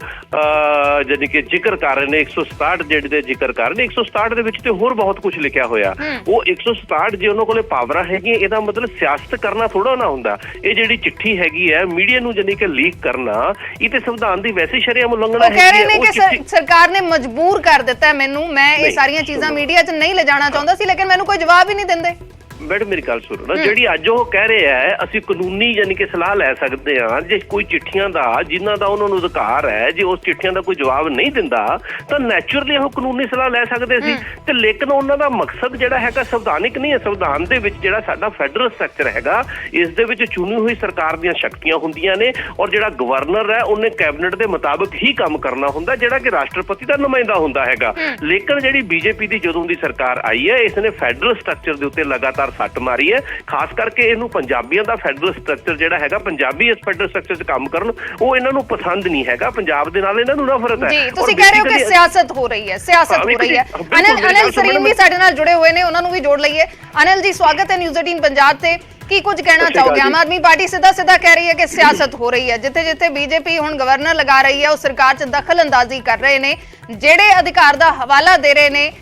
ਜਾਨੀ ਕਿ ਜ਼ਿਕਰ ਕਰ ਰਹੇ ਨੇ 167 ਜਿਹੜੇ ਦੇ ਜ਼ਿਕਰ ਕਰ ਰਹੇ ਨੇ, 167 ਦੇ ਵਿੱਚ ਤੇ ਹੋਰ ਬਹੁਤ ਕੁਝ ਲਿਖਿਆ ਹੋਇਆ। ਉਹ 167 ਜੇ ਉਹਨਾਂ ਕੋਲੇ ਪਾਵਰਾਂ ਹੈਗੀਆਂ, ਇਹਦਾ ਮਤਲਬ ਸਿਆਸਤ ਕਰਨਾ ਥੋੜਾ ਨਾ ਹੁੰਦਾ। ਇਹ ਜਿਹੜੀ ਚਿੱਠੀ ਹੈਗੀ ਹੈ ਮੀਡੀਆ ਨੂੰ ਜਾਨੀ ਕਿ ਲੀਕ ਕਰਨਾ, ਇਹ ਤੇ ਸੰਵਿਧਾਨ ਦੀ ਵੈਸੇ ਸ਼ਰੇਆਮ ਉਲੰਘਣਾ
ਹੈ। ਕਹਿ ਰਹੇ ਨੇ ਕਿ ਸਰਕਾਰ ਨੇ ਮਜਬੂਰ ਕਰ ਦਿੱਤਾ ਮੈਨੂੰ, ਮੈਂ ਇਹ ਸਾਰੀਆਂ ਚੀਜ਼ਾਂ ਮੀਡੀਆ 'ਚ ਨਹੀਂ ਲਿਜਾਣਾ ਚਾਹੁੰਦਾ ਸੀ, ਲੇਕਿਨ ਮੈਨੂੰ ਕੋਈ ਜਵਾਬ ਹੀ ਨਹੀਂ ਦਿੰਦੇ।
ਮੈਡਮ ਮੇਰੀ ਗੱਲ ਸੁਣੋ ਨਾ, ਜਿਹੜੀ ਅੱਜ ਉਹ ਕਹਿ ਰਹੇ ਆ ਅਸੀਂ ਕਾਨੂੰਨੀ ਯਾਨੀ ਕਿ ਸਲਾਹ ਲੈ ਸਕਦੇ ਹਾਂ, ਜੇ ਕੋਈ ਚਿੱਠੀਆਂ ਦਾ ਜਿਨ੍ਹਾਂ ਦਾ ਉਹਨਾਂ ਨੂੰ ਅਧਿਕਾਰ ਹੈ, ਜੇ ਉਸ ਚਿੱਠੀਆਂ ਦਾ ਕੋਈ ਜਵਾਬ ਨਹੀਂ ਦਿੰਦਾ ਤਾਂ ਨੈਚੁਰਲੀ ਉਹ ਕਾਨੂੰਨੀ ਸਲਾਹ ਲੈ ਸਕਦੇ ਸੀ। ਤੇ ਲੇਕਿਨ ਉਹਨਾਂ ਦਾ ਮਕਸਦ ਜਿਹੜਾ ਹੈਗਾ ਸੰਵਿਧਾਨਿਕ ਨਹੀਂ ਹੈ। ਸੰਵਿਧਾਨ ਦੇ ਵਿੱਚ ਜਿਹੜਾ ਸਾਡਾ ਫੈਡਰਲ ਸਟਰਕਚਰ ਹੈਗਾ, ਇਸ ਦੇ ਵਿੱਚ ਚੁਣੀ ਹੋਈ ਸਰਕਾਰ ਦੀਆਂ ਸ਼ਕਤੀਆਂ ਹੁੰਦੀਆਂ ਨੇ, ਔਰ ਜਿਹੜਾ ਗਵਰਨਰ ਹੈ ਉਹਨੇ ਕੈਬਨਿਟ ਦੇ ਮੁਤਾਬਕ ਹੀ ਕੰਮ ਕਰਨਾ ਹੁੰਦਾ, ਜਿਹੜਾ ਕਿ ਰਾਸ਼ਟਰਪਤੀ ਦਾ ਨੁਮਾਇੰਦਾ ਹੁੰਦਾ ਹੈਗਾ। ਲੇਕਿਨ ਜਿਹੜੀ ਬੀਜੇਪੀ ਦੀ ਜਦੋਂ ਦੀ ਸਰਕਾਰ ਆਈ ਹੈ, ਇਸ ਨੇ ਫੈਡਰਲ ਸਟਰਕਚਰ ਦੇ ਉੱਤੇ ਲਗਾਤਾਰ ਸੱਟ ਮਾਰੀ ਹੈ। ਖਾਸ ਕਰਕੇ ਇਹਨੂੰ ਪੰਜਾਬੀਆਂ ਦਾ ਫੈਡਰਲ ਸਟਰਕਚਰ ਜਿਹੜਾ ਹੈਗਾ, ਪੰਜਾਬੀ ਇਸ ਫੈਡਰਲ ਸਟਰਕਚਰ 'ਚ ਕੰਮ ਕਰਨ, ਉਹ ਇਹਨਾਂ ਨੂੰ ਪਸੰਦ ਨਹੀਂ ਹੈਗਾ। ਪੰਜਾਬ ਦੇ ਨਾਲ ਇਹਨਾਂ ਨੂੰ ਨਫ਼ਰਤ ਹੈ।
ਜੀ, ਤੁਸੀਂ ਕਹਿ ਰਹੇ ਹੋ ਕਿ ਸਿਆਸਤ ਹੋ ਰਹੀ ਹੈ, ਸਿਆਸਤ ਹੋ ਰਹੀ ਹੈ। ਅਨਿਲ ਸਰੀਨ ਵੀ ਸਾਡੇ ਨਾਲ ਜੁੜੇ ਹੋਏ ਨੇ, ਉਹਨਾਂ ਨੂੰ ਵੀ ਜੋੜ ਲਈਏ। ਅਨਿਲ ਜੀ, ਸਵਾਗਤ ਹੈ ਨਿਊਜ਼ 18 ਪੰਜਾਬ ਤੇ। ਕੀ ਕੁਝ ਕਹਿਣਾ ਚਾਹੋਗੇ? ਆਮ ਆਦਮੀ ਪਾਰਟੀ ਸਿੱਧਾ ਕਹਿ ਰਹੀ ਹੈ ਕਿ ਸਿਆਸਤ ਹੋ ਰਹੀ ਹੈ। ਜਿੱਥੇ ਬੀਜੇਪੀ ਹੁਣ ਗਵਰਨਰ ਲਗਾ ਰਹੀ ਹੈ, ਉਹ ਸਰਕਾਰ 'ਚ ਦਖਲ ਅੰਦਾਜ਼ੀ ਕਰ ਰਹੇ ਨੇ। ਜਿਹੜੇ ਅਧਿਕਾਰ ਦਾ ਹਵਾਲਾ ਦੇ ਰਹੇ ਨੇ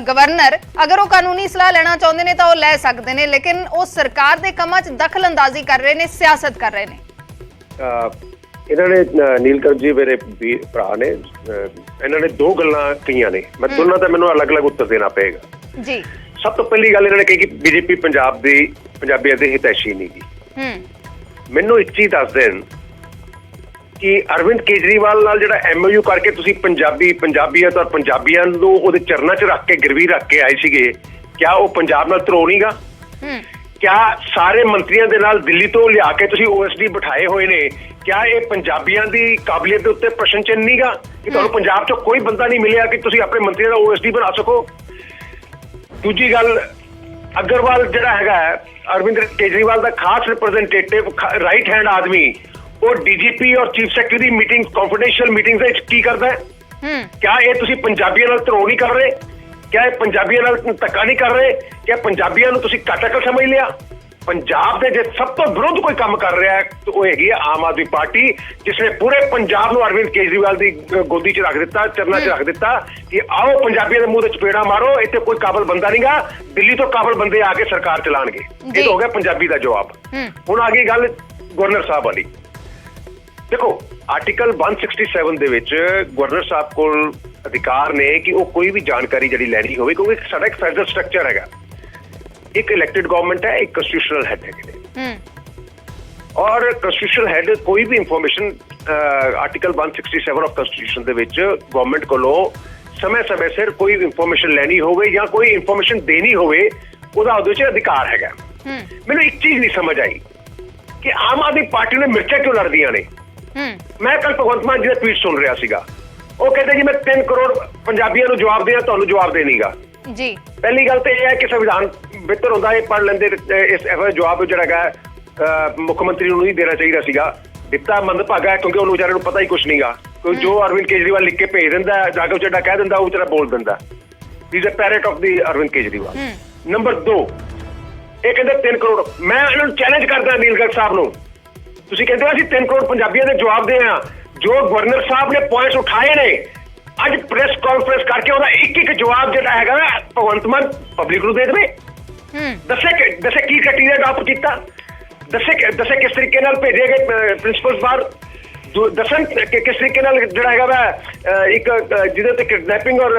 ਗਵਰਨਰ, ਅਗਰ ਉਹ ਕਾਨੂੰਨੀ ਸਲਾਹ ਲੈਣਾ ਚਾਹੁੰਦੇ ਨੇ ਤਾਂ ਉਹ ਲੈ ਸਕਦੇ ਨੇ, ਲੇਕਿਨ ਉਹ ਸਰਕਾਰ ਦੇ ਕੰਮਾਂ 'ਚ ਦਖਲ ਅੰਦਾਜ਼ੀ ਕਰ ਰਹੇ ਨੇ, ਸਿਆਸਤ ਕਰ ਰਹੇ ਨੇ।
ਇਹਨਾਂ ਨੇ ਨੀਲਕੰਠ ਜੀ ਮੇਰੇ ਭਰਾ ਨੇ, ਇਹਨਾਂ ਨੇ ਦੋ ਗੱਲਾਂ ਕਹੀਆਂ ਨੇ, ਮੈਂ ਦੋਨਾਂ ਦਾ ਮੈਨੂੰ ਅਲੱਗ-ਅਲੱਗ ਉੱਤਰ ਦੇਣਾ ਪਏਗਾ ਜੀ। ਸਭ ਤੋਂ ਪਹਿਲੀ ਗੱਲ ਇਹਨਾਂ ਨੇ ਕਹੀ ਕਿ ਬੀਜੇਪੀ ਪੰਜਾਬੀਆਂ ਦੇ ਹਿਤੈਸ਼ੀ ਨਹੀਂ ਗੀ। ਮੈਨੂੰ ਇੱਕ ਚੀਜ਼ ਦੱਸ ਦੇਣ ਕਿ ਅਰਵਿੰਦ ਕੇਜਰੀਵਾਲ ਨਾਲ ਜਿਹੜਾ MOU ਕਰਕੇ ਤੁਸੀਂ ਪੰਜਾਬੀਅਤ ਔਰ ਪੰਜਾਬੀਆਂ ਨੂੰ ਉਹਦੇ ਚਰਨਾਂ 'ਚ ਰੱਖ ਕੇ ਗਿਰਵੀ ਰੱਖ ਕੇ ਆਏ ਸੀਗੇ, ਕਿਆ ਉਹ ਪੰਜਾਬ ਨਾਲ ਧਰੋ ਨਹੀਂਗਾ? ਕਿਆ ਸਾਰੇ ਮੰਤਰੀਆਂ ਦੇ ਨਾਲ ਦਿੱਲੀ ਤੋਂ ਲਿਆ ਕੇ ਤੁਸੀਂ OSD ਬਿਠਾਏ ਹੋਏ ਨੇ, ਕਿਆ ਇਹ ਪੰਜਾਬੀਆਂ ਦੀ ਕਾਬਲੀਅਤ ਦੇ ਉੱਤੇ ਪ੍ਰਸ਼ਨ ਚਿੰਨ੍ਹ ਨਹੀਂਗਾ ਕਿ ਤੁਹਾਨੂੰ ਪੰਜਾਬ 'ਚੋਂ ਕੋਈ ਬੰਦਾ ਨਹੀਂ ਮਿਲਿਆ ਕਿ ਤੁਸੀਂ ਆਪਣੇ ਮੰਤਰੀਆਂ ਦਾ OSD ਬਣਾ ਸਕੋ? ਦੂਜੀ ਗੱਲ, ਅਗਰਵਾਲ ਜਿਹੜਾ ਹੈਗਾ ਅਰਵਿੰਦ ਕੇਜਰੀਵਾਲ ਦਾ ਖਾਸ ਰਿਪਰੈਜ਼ੈਂਟੇਟਿਵ ਰਾਈਟ ਹੈਂਡ ਆਦਮੀ, ਉਹ DGP ਔਰ ਚੀਫ ਸੈਕਟਰੀ ਦੀ ਮੀਟਿੰਗ, ਕੰਫੀਡੈਂਸ਼ੀਅਲ ਮੀਟਿੰਗ ਦੇ ਵਿੱਚ ਕੀ ਕਰਦਾ ਹੈ? ਕਿਆ ਇਹ ਤੁਸੀਂ ਪੰਜਾਬੀਆਂ ਨਾਲ ਧਰੋ ਨਹੀਂ ਕਰ ਰਹੇ? ਕਿਆ ਇਹ ਪੰਜਾਬੀਆਂ ਨਾਲ ਧੱਕਾ ਨਹੀਂ ਕਰ ਰਹੇ? ਕਿਆ ਪੰਜਾਬੀਆਂ ਨੂੰ ਤੁਸੀਂ ਘੱਟ ਅਕਲ ਸਮਝ ਲਿਆ? ਪੰਜਾਬ ਦੇ ਜੇ ਸਭ ਤੋਂ ਵਿਰੁੱਧ ਕੋਈ ਕੰਮ ਕਰ ਰਿਹਾ ਹੈ ਤਾਂ ਉਹ ਹੈਗੀ ਹੈ ਆਮ ਆਦਮੀ ਪਾਰਟੀ, ਜਿਸ ਨੇ ਪੂਰੇ ਪੰਜਾਬ ਨੂੰ ਅਰਵਿੰਦ ਕੇਜਰੀਵਾਲ ਦੀ ਗੋਦੀ 'ਚ ਰੱਖ ਦਿੱਤਾ, ਚਰਨਾਂ 'ਚ ਰੱਖ ਦਿੱਤਾ ਕਿ ਆਓ ਪੰਜਾਬੀਆਂ ਦੇ ਮੂੰਹ 'ਤੇ ਚਪੇੜਾ ਮਾਰੋ, ਇੱਥੇ ਕੋਈ ਕਾਬਲ ਬੰਦਾ ਨਹੀਂਗਾ, ਦਿੱਲੀ ਤੋਂ ਕਾਬਲ ਬੰਦੇ ਆ ਕੇ ਸਰਕਾਰ ਚਲਾਉਣਗੇ। ਇਹ ਤਾਂ ਹੋ ਗਿਆ ਪੰਜਾਬੀ ਦਾ ਜਵਾਬ। ਹੁਣ ਆ ਗਈ ਗੱਲ ਗਵਰਨਰ ਸਾਹਿਬ ਵਾਲੀ। ਦੇਖੋ, ਆਰਟੀਕਲ 167 ਦੇ ਵਿੱਚ ਗਵਰਨਰ ਸਾਹਿਬ ਕੋਲ ਅਧਿਕਾਰ ਨੇ ਕਿ ਉਹ ਕੋਈ ਵੀ ਜਾਣਕਾਰੀ ਜਿਹੜੀ ਲੈਣੀ ਹੋਵੇ, ਕਿਉਂਕਿ ਸਾਡਾ ਇੱਕ ਫੈਡਰਲ ਸਟਰਕਚਰ ਹੈਗਾ, ਇੱਕ ਇਲੈਕਟਿਡ ਗਵਰਨਮੈਂਟ ਹੈ, ਇੱਕ ਕਨਸਟੀਟਿਊਸ਼ਨਲ ਹੈਡ ਹੈਗੇ ਨੇ, ਔਰ ਕਨਸਟੀਟਿਊਸ਼ਨਲ ਹੈਡ ਕੋਈ ਵੀ ਇਨਫੋਰਮੇਸ਼ਨ ਆਰਟੀਕਲ 167 ਆਫ ਕਨਸਟੀਟਿਊਸ਼ਨ ਦੇ ਵਿੱਚ ਗਵਰਨਮੈਂਟ ਕੋਲੋਂ ਸਮੇਂ-ਸਮੇਂ ਸਿਰ ਕੋਈ ਇਨਫੋਰਮੇਸ਼ਨ ਲੈਣੀ ਹੋਵੇ ਜਾਂ ਕੋਈ ਇਨਫੋਰਮੇਸ਼ਨ ਦੇਣੀ ਹੋਵੇ, ਉਹਦਾ ਉਹਦੇ 'ਚ ਅਧਿਕਾਰ ਹੈਗਾ। ਮੈਨੂੰ ਇੱਕ ਚੀਜ਼ ਨਹੀਂ ਸਮਝ ਆਈ ਕਿ ਆਮ ਆਦਮੀ ਪਾਰਟੀ ਨੇ ਮਿਰਚਾਂ ਕਿਉਂ ਲੜਦੀਆਂ ਨੇ। ਮੈਂ ਕੱਲ ਭਗਵੰਤ ਮਾਨ ਜੀ ਦਾ ਟਵੀਟ ਸੁਣ ਰਿਹਾ ਸੀਗਾ, ਉਹ ਕਹਿੰਦੇ ਜੀ ਮੈਂ 3 ਕਰੋੜ ਪੰਜਾਬੀਆਂ ਨੂੰ ਜਵਾਬ ਦੇਣਾ, ਤੁਹਾਨੂੰ ਜਵਾਬ ਦੇ ਨਹੀਂਗਾ ਜੀ। ਪਹਿਲੀ ਗੱਲ ਤਾਂ ਇਹ ਹੈ ਕਿ ਸੰਵਿਧਾਨ ਬਿਹਤਰ ਹੁੰਦਾ, ਇਹ ਪੜ੍ਹ ਲੈਂਦੇ, ਇਸ ਜਵਾਬ ਜਿਹੜਾ ਹੈਗਾ ਮੁੱਖ ਮੰਤਰੀ ਨੂੰ ਨਹੀਂ ਦੇਣਾ ਚਾਹੀਦਾ ਸੀਗਾ, ਦਿੱਤਾ ਮੰਦਭਾਗਾ ਕਿਉਂਕਿ ਉਹਨੂੰ ਵਿਚਾਰੇ ਨੂੰ ਪਤਾ ਹੀ ਕੁਛ ਨਹੀਂਗਾ। ਕੋਈ ਜੋ ਅਰਵਿੰਦ ਕੇਜਰੀਵਾਲ ਲਿਖ ਕੇ ਭੇਜ ਦਿੰਦਾ, ਜਾ ਕੇ ਜਿਹੜਾ ਕਹਿ ਦਿੰਦਾ, ਉਹ ਵਿਚਾਰਾ ਬੋਲ ਦਿੰਦਾ। Is a parrot of the Arvind Kejriwal. Number 2, ਇਹ ਕਹਿੰਦੇ 3 ਕਰੋੜ। ਮੈਂ ਇਹਨਾਂ ਨੂੰ ਚੈਲੰਜ ਕਰਦਾ ਨੀਲਕੰਠ ਸਾਹਿਬ ਨੂੰ, ਤੁਸੀਂ ਕਹਿੰਦੇ ਹੋ ਅਸੀਂ 3 ਕਰੋੜ ਪੰਜਾਬੀਆਂ ਦੇ ਜਵਾਬ ਦੇ ਆ, ਜੋ ਗਵਰਨਰ ਸਾਹਿਬ ਨੇ ਪੁਆਇੰਟਸ ਉਠਾਏ ਨੇ, ਅੱਜ ਪ੍ਰੈਸ ਕਾਨਫਰੰਸ ਕਰਕੇ ਉਹਦਾ ਇੱਕ ਜਵਾਬ ਜਿਹੜਾ ਹੈਗਾ ਭਗਵੰਤ ਮਾਨ ਪਬਲਿਕ ਨੂੰ ਦੇ ਦੇਵੇ। ਦੱਸੇ ਕੀ ਕ੍ਰਾਈਟੇਰੀਆ ਅਡਾਪਟ ਕੀਤਾ, ਦੱਸੇ ਕਿਸ ਤਰੀਕੇ ਨਾਲ ਭੇਜੇ ਗਏ ਪ੍ਰਿੰਸੀਪਲਸ ਬਾਹਰ, ਦੱਸਣ ਕਿ ਕਿਸ ਤਰੀਕੇ ਨਾਲ ਜਿਹੜਾ ਹੈਗਾ ਵਾ ਇੱਕ ਜਿਹਦੇ ਤੇ ਕਿਡਨੈਪਿੰਗ ਔਰ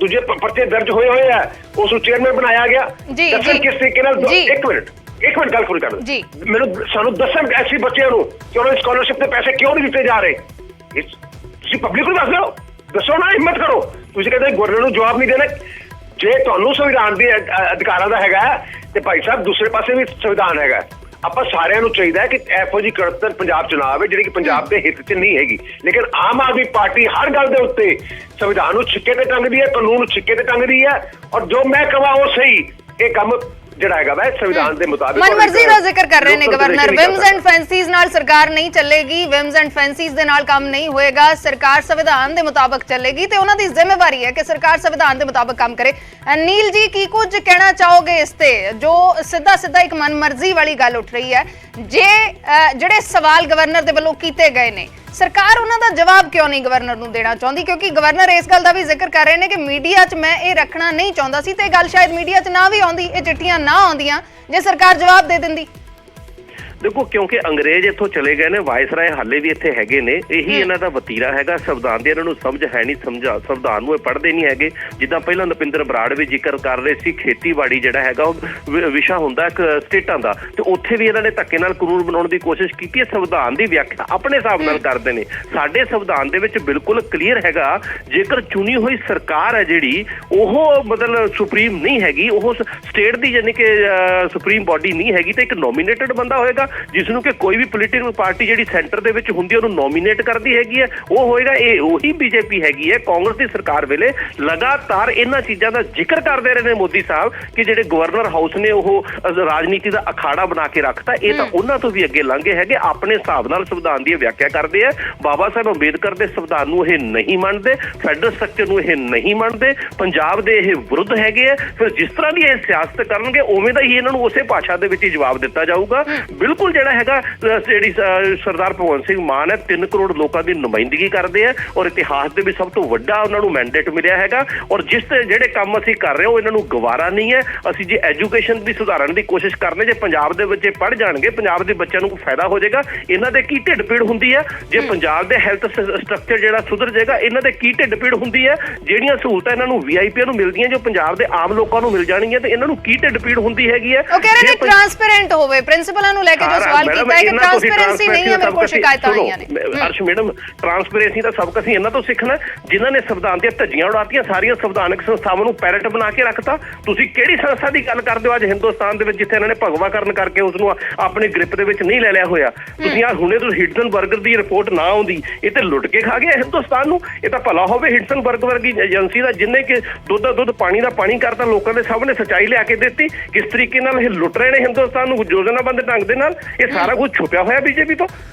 ਦੂਜੇ ਪਰਚੇ ਦਰਜ ਹੋਏ ਆ, ਉਸ ਨੂੰ ਚੇਅਰਮੈਨ ਬਣਾਇਆ ਗਿਆ। ਦੱਸਣ ਕਿਸ ਤਰੀਕੇ ਨਾਲ। ਇੱਕ ਮਿੰਟ ਗੱਲ ਪੂਰੀ ਕਰ ਦਿਓ। ਸਾਨੂੰ ਦੱਸਣ ਐਸੀ ਬੱਚਿਆਂ ਨੂੰ ਕਿ ਉਹਨਾਂ ਦੀ ਸਕਾਲਰਸ਼ਿਪ ਦੇ ਪੈਸੇ ਕਿਉਂ ਨਹੀਂ ਦਿੱਤੇ ਜਾ ਰਹੇ। ਤੁਸੀਂ ਪਬਲਿਕ ਨੂੰ ਦੱਸੋ ਨਾ, ਹਿੰਮਤ ਕਰੋ। ਤੁਸੀਂ ਕਹਿੰਦੇ ਗਵਰਨਰ ਨੂੰ ਜਵਾਬ ਨਹੀਂ ਦੇਣਾ। ਜੇ ਤੁਹਾਨੂੰ ਸੰਵਿਧਾਨ ਦੇ ਅਧਿਕਾਰਾਂ ਦਾ ਹੈਗਾ ਤੇ ਭਾਈ ਸਾਹਿਬ ਦੂਸਰੇ ਪਾਸੇ ਵੀ ਸੰਵਿਧਾਨ ਹੈਗਾ। ਆਪਾਂ ਸਾਰਿਆਂ ਨੂੰ ਚਾਹੀਦਾ ਕਿ ਇਹੋ ਜਿਹੀ ਕਰਤਨ ਪੰਜਾਬ ਚ ਨਾ ਆਵੇ ਜਿਹੜੀ ਕਿ ਪੰਜਾਬ ਦੇ ਹਿੱਤ ਚ ਨਹੀਂ ਹੈਗੀ। ਲੇਕਿਨ ਆਮ ਆਦਮੀ ਪਾਰਟੀ ਹਰ ਗੱਲ ਦੇ ਉੱਤੇ ਸੰਵਿਧਾਨ ਨੂੰ ਛਿੱਕੇ ਤੇ ਟੰਗਦੀ ਹੈ, ਕਾਨੂੰਨ ਨੂੰ ਛਿੱਕੇ ਤੇ ਟੰਗਦੀ ਹੈ, ਔਰ ਜੋ ਮੈਂ ਕਹਾਂ ਉਹ ਸਹੀ। ਇਹ ਕੰਮ ਜਿਹੜਾ ਹੈਗਾ ਵਾ ਸੰਵਿਧਾਨ ਦੇ ਮੁਤਾਬਿਕ
ਮਨਮਰਜ਼ੀ ਦਾ ਜ਼ਿਕਰ ਕਰ ਰਹੇ ਨੇ ਗਵਰਨਰ। ਵਿਮਸ ਐਂਡ ਫੈਂਸੀਜ਼ ਨਾਲ ਸਰਕਾਰ ਨਹੀਂ ਚੱਲੇਗੀ, ਵਿਮਸ ਐਂਡ ਫੈਂਸੀਜ਼ ਦੇ ਨਾਲ ਕੰਮ ਨਹੀਂ ਹੋਏਗਾ, ਸਰਕਾਰ ਸੰਵਿਧਾਨ ਦੇ ਮੁਤਾਬਕ ਚੱਲੇਗੀ ਤੇ ਉਹਨਾਂ ਦੀ ਜ਼ਿੰਮੇਵਾਰੀ ਹੈ ਕਿ ਸਰਕਾਰ ਸੰਵਿਧਾਨ ਦੇ ਮੁਤਾਬਕ ਕੰਮ ਕਰੇ। ਨੀਲ ਜੀ, ਕੀ ਕੁਝ ਕਹਿਣਾ ਚਾਹੋਗੇ ਇਸ ਤੇ ਜੋ ਸਿੱਧਾ ਇੱਕ ਮਨਮਰਜ਼ੀ ਵਾਲੀ ਗੱਲ ਉੱਠ ਰਹੀ ਹੈ? ਜਿਹੜੇ ਸਵਾਲ ਗਵਰਨਰ ਦੇ ਵੱਲੋਂ ਕੀਤੇ ਗਏ ਨੇ, ਸਰਕਾਰ ਉਹਨਾਂ ਦਾ ਜਵਾਬ ਕਿਉਂ ਨਹੀਂ ਗਵਰਨਰ ਨੂੰ ਦੇਣਾ ਚਾਹੁੰਦੀ? ਕਿਉਂਕਿ ਗਵਰਨਰ ਇਸ ਗੱਲ ਦਾ ਵੀ ਜ਼ਿਕਰ ਕਰ ਰਹੇ ਨੇ ਕਿ ਮੀਡੀਆ 'ਚ ਮੈਂ ਇਹ ਰੱਖਣਾ ਨਹੀਂ ਚਾਹੁੰਦਾ ਸੀ ਤੇ ਇਹ ਗੱਲ ਸ਼ਾਇਦ ਮੀਡੀਆ 'ਚ ਨਾ ਵੀ ਆਉਂਦੀ, ਇਹ ਚਿੱਠੀਆਂ ਨਾ ਆਉਂਦੀਆਂ ਜੇ ਸਰਕਾਰ ਜਵਾਬ ਦੇ ਦਿੰਦੀ।
ਦੇਖੋ, ਕਿਉਂਕਿ ਅੰਗਰੇਜ਼ ਇੱਥੋਂ ਚਲੇ ਗਏ ਨੇ, ਵਾਇਸਰਾਏ ਹਾਲੇ ਵੀ ਇੱਥੇ ਹੈਗੇ ਨੇ, ਇਹੀ ਇਹਨਾਂ ਦਾ ਵਤੀਰਾ ਹੈਗਾ। ਸੰਵਿਧਾਨ ਦੀ ਇਹਨਾਂ ਨੂੰ ਸਮਝ ਹੈ ਨਹੀਂ, ਸੰਵਿਧਾਨ ਨੂੰ ਇਹ ਪੜ੍ਹਦੇ ਨਹੀਂ ਹੈਗੇ। ਜਿੱਦਾਂ ਪਹਿਲਾਂ ਨਪਿੰਦਰ ਬਰਾੜ ਵੀ ਜ਼ਿਕਰ ਕਰ ਰਹੇ ਸੀ, ਖੇਤੀਬਾੜੀ ਜਿਹੜਾ ਹੈਗਾ ਉਹ ਵਿਸ਼ਾ ਹੁੰਦਾ ਇੱਕ ਸਟੇਟਾਂ ਦਾ, ਤੇ ਉੱਥੇ ਵੀ ਇਹਨਾਂ ਨੇ ਧੱਕੇ ਨਾਲ ਕਾਨੂੰਨ ਬਣਾਉਣ ਦੀ ਕੋਸ਼ਿਸ਼ ਕੀਤੀ ਹੈ। ਸੰਵਿਧਾਨ ਦੀ ਵਿਆਖਿਆ ਆਪਣੇ ਹਿਸਾਬ ਨਾਲ ਕਰਦੇ ਨੇ। ਸਾਡੇ ਸੰਵਿਧਾਨ ਦੇ ਵਿੱਚ ਬਿਲਕੁਲ ਕਲੀਅਰ ਹੈਗਾ, ਜੇਕਰ ਚੁਣੀ ਹੋਈ ਸਰਕਾਰ ਹੈ ਜਿਹੜੀ, ਉਹ ਮਤਲਬ ਸੁਪਰੀਮ ਨਹੀਂ ਹੈਗੀ, ਉਹ ਸਟੇਟ ਦੀ ਯਾਨੀ ਕਿ ਸੁਪਰੀਮ ਬਾਡੀ ਨਹੀਂ ਹੈਗੀ, ਤੇ ਇੱਕ ਨੋਮੀਨੇਟਡ ਬੰਦਾ ਹੋਏਗਾ ਜਿਸ ਨੂੰ ਕਿ ਕੋਈ ਵੀ ਪੋਲੀਟੀਕਲ ਪਾਰਟੀ ਜਿਹੜੀ ਸੈਂਟਰ ਦੇ ਵਿੱਚ ਹੁੰਦੀ ਹੈ ਉਹਨੂੰ ਨੋਮੀਨੇਟ ਕਰਦੀ ਹੈਗੀ ਹੈ, ਉਹ ਹੋਏਗਾ। ਇਹ ਉਹੀ ਬੀਜੇਪੀ ਹੈਗੀ ਹੈ। ਕਾਂਗਰਸ ਦੀ ਸਰਕਾਰ ਵੇਲੇ ਲਗਾਤਾਰ ਇਹਨਾਂ ਚੀਜ਼ਾਂ ਦਾ ਜ਼ਿਕਰ ਕਰਦੇ ਰਹੇ ਨੇ ਮੋਦੀ ਸਾਹਿਬ ਕਿ ਜਿਹੜੇ ਗਵਰਨਰ ਹਾਊਸ ਨੇ ਉਹ ਰਾਜਨੀਤੀ ਦਾ ਅਖਾੜਾ ਬਣਾ ਕੇ ਰੱਖਤਾ। ਇਹ ਤਾਂ ਉਹਨਾਂ ਤੋਂ ਵੀ ਅੱਗੇ ਲੰਘੇ ਹੈਗੇ, ਆਪਣੇ ਹਿਸਾਬ ਨਾਲ ਸੰਵਿਧਾਨ ਦੀ ਵਿਆਖਿਆ ਕਰਦੇ ਆ। ਬਾਬਾ ਸਾਹਿਬ ਅੰਬੇਦਕਰ ਦੇ ਸੰਵਿਧਾਨ ਨੂੰ ਇਹ ਨਹੀਂ ਮੰਨਦੇ, ਫੈਡਰਲ ਸਟਰਕਚਰ ਨੂੰ ਇਹ ਨਹੀਂ ਮੰਨਦੇ, ਪੰਜਾਬ ਦੇ ਇਹ ਵਿਰੁੱਧ ਹੈਗੇ ਆ। ਫਿਰ ਜਿਸ ਤਰ੍ਹਾਂ ਦੀ ਇਹ ਸਿਆਸਤ ਕਰਨਗੇ ਉਵੇਂ ਦਾ ਹੀ ਇਹਨਾਂ ਨੂੰ ਉਸੇ ਭਾਸ਼ਾ ਦੇ ਵਿੱਚ ਹੀ ਜਵਾਬ ਦਿੱਤਾ ਜਾਊਗਾ। ਬਿਲਕੁਲ ਜਿਹੜਾ ਹੈਗਾ ਜਿਹੜੀ ਸਰਦਾਰ ਭਗਵੰਤ ਸਿੰਘ ਮਾਨ ਹੈ 3 ਕਰੋੜ ਲੋਕਾਂ ਦੀ ਨੁਮਾਇੰਦਗੀ ਕਰਦੇ ਆ ਔਰ ਇਤਿਹਾਸ ਦੇ ਵਿੱਚ ਸਭ ਤੋਂ ਵੱਡਾ ਉਹਨਾਂ ਨੂੰ ਮੈਂਡੇਟ ਮਿਲਿਆ ਹੈਗਾ। ਔਰ ਜਿਹੜੇ ਕੰਮ ਅਸੀਂ ਕਰ ਰਹੇ ਉਹ ਇਹਨਾਂ ਨੂੰ ਗਵਾਰਾ ਨਹੀਂ ਹੈ। ਅਸੀਂ ਜੇ ਐਜੂਕੇਸ਼ਨ ਦੀ ਸੁਧਾਰਨ ਦੀ ਕੋਸ਼ਿਸ਼ ਕਰਨੇ, ਜੇ ਪੰਜਾਬ ਦੇ ਬੱਚੇ ਪੜ੍ਹ ਜਾਣਗੇ, ਪੰਜਾਬ ਦੇ ਬੱਚਿਆਂ ਨੂੰ ਕੋਈ ਫਾਇਦਾ ਹੋ ਜਾਏਗਾ। ਇਹਨਾਂ ਦੇ ਕੀ ਢਿੱਡ ਪੀੜ ਹੁੰਦੀ ਹੈ ਜੇ ਪੰਜਾਬ ਦੇ ਹੈਲਥ ਸਟਰਕਚਰ ਜਿਹੜਾ ਸੁਧਰ ਜਾਏਗਾ? ਇਹਨਾਂ ਦੇ ਕੀ ਢਿੱਡ ਪੀੜ ਹੁੰਦੀ ਹੈ ਜਿਹੜੀਆਂ ਸਹੂਲਤਾਂ ਇਹਨਾਂ ਨੂੰ ਵੀਆਈਪੀ ਨੂੰ ਮਿਲਦੀਆਂ ਜੋ ਪੰਜਾਬ ਦੇ ਆਮ ਲੋਕਾਂ ਨੂੰ ਮਿਲ ਜਾਣਗੀਆਂ, ਤੇ ਇਹਨਾਂ ਨੂੰ ਕੀ ਢਿੱਡ ਪੀੜ ਹੁੰਦੀ ਹੈਗੀ ਹੈ?
ਉਹ ਕਹਿ ਰਹੇ ਨੇ ਟ੍ਰਾਂਸਪੇਰੈਂਟ ਹੋਵੇ। ਪ੍ਰਿੰਸੀਪਲਾਂ ਨੂੰ ਲੈ ਕੇ ਜੋ ਸਵਾਲ ਕੀਤਾ ਹੈ ਕਿ ਟ੍ਰਾਂਸਪੇਰੈਂਸੀ ਨਹੀਂ ਹੈ, ਮੇਰੇ ਕੋਲ ਸ਼ਿਕਾਇਤਾਂ ਆਈਆਂ ਨੇ।
ਅਰਸ਼ ਮੈਡਮ, ਟ੍ਰਾਂਸਪੇਰੈਂਸੀ ਦਾ ਸਬਕ ਅਸੀਂ ਇਹਨਾਂ ਤੋਂ ਸਿੱਖਣਾ ਜਿਨ੍ਹਾਂ ਨੇ ਸੰਵਿਧਾਨ ਦੀਆਂ ਧੱਜੀਆਂ ਉਡਾਤੀਆਂ, ਸਾਰੀਆਂ ਸੰਵਿਧਾਨਕ ਸੰਸਥਾਵਾਂ ਨੂੰ ਪੈਰਟ ਬਣਾ ਕੇ ਰੱਖਤਾ। ਤੁਸੀਂ ਕਿਹੜੀ ਸੰਸਥਾ ਦੀ ਗੱਲ ਕਰਦੇ ਹੋ ਅੱਜ ਹਿੰਦੁਸਤਾਨ ਦੇ ਵਿੱਚ ਜਿੱਥੇ ਇਹਨਾਂ ਨੇ ਭਗਵਾਕਰਨ ਕਰਕੇ ਉਸ ਨੂੰ ਆਪਣੀ ਗ੍ਰਿਪ ਦੇ ਵਿੱਚ ਨਹੀਂ ਲੈ ਲਿਆ ਹੋਇਆ? ਤੁਸੀਂ ਆ ਹੁਣੇ ਤੁਸੀਂ ਹਿਡਸਨਬਰਗ ਦੀ ਰਿਪੋਰਟ ਨਾ ਆਉਂਦੀ, ਇਹ ਤੇ ਲੁੱਟ ਕੇ ਖਾ ਗਿਆ ਹਿੰਦੁਸਤਾਨ ਨੂੰ। ਇਹ ਤਾਂ ਭਲਾ ਹੋਵੇ ਹਿਡਸਨਬਰਗ ਵਰਗੀ ਏਜੰਸੀ ਦਾ ਜਿੰਨੇ ਕਿ ਦੁੱਧ ਦਾ ਦੁੱਧ ਪਾਣੀ ਦਾ ਪਾਣੀ ਕਰਤਾ, ਲੋਕਾਂ ਦੇ ਸਾਹਮਣੇ ਸੱਚਾਈ ਲਿਆ ਕੇ ਦਿੱਤੀ। ਕਿਸ ਤਰੀਕੇ ਨਾਲ ਇਹ ਲੁੱਟ ਰਹੇ ਨੇ ਹਿੰਦੁਸਤਾਨ ਨੂੰ ਯੋਜਨਾਬੰਦ ਢੰਗ ਦੇ ਨਾਲ। ਇਹ ਸਾਰਾ ਕੁਝ ਛੁਪਿਆ ਹੋਇਆ ਬੀਜੇਪੀ ਤੋਂ,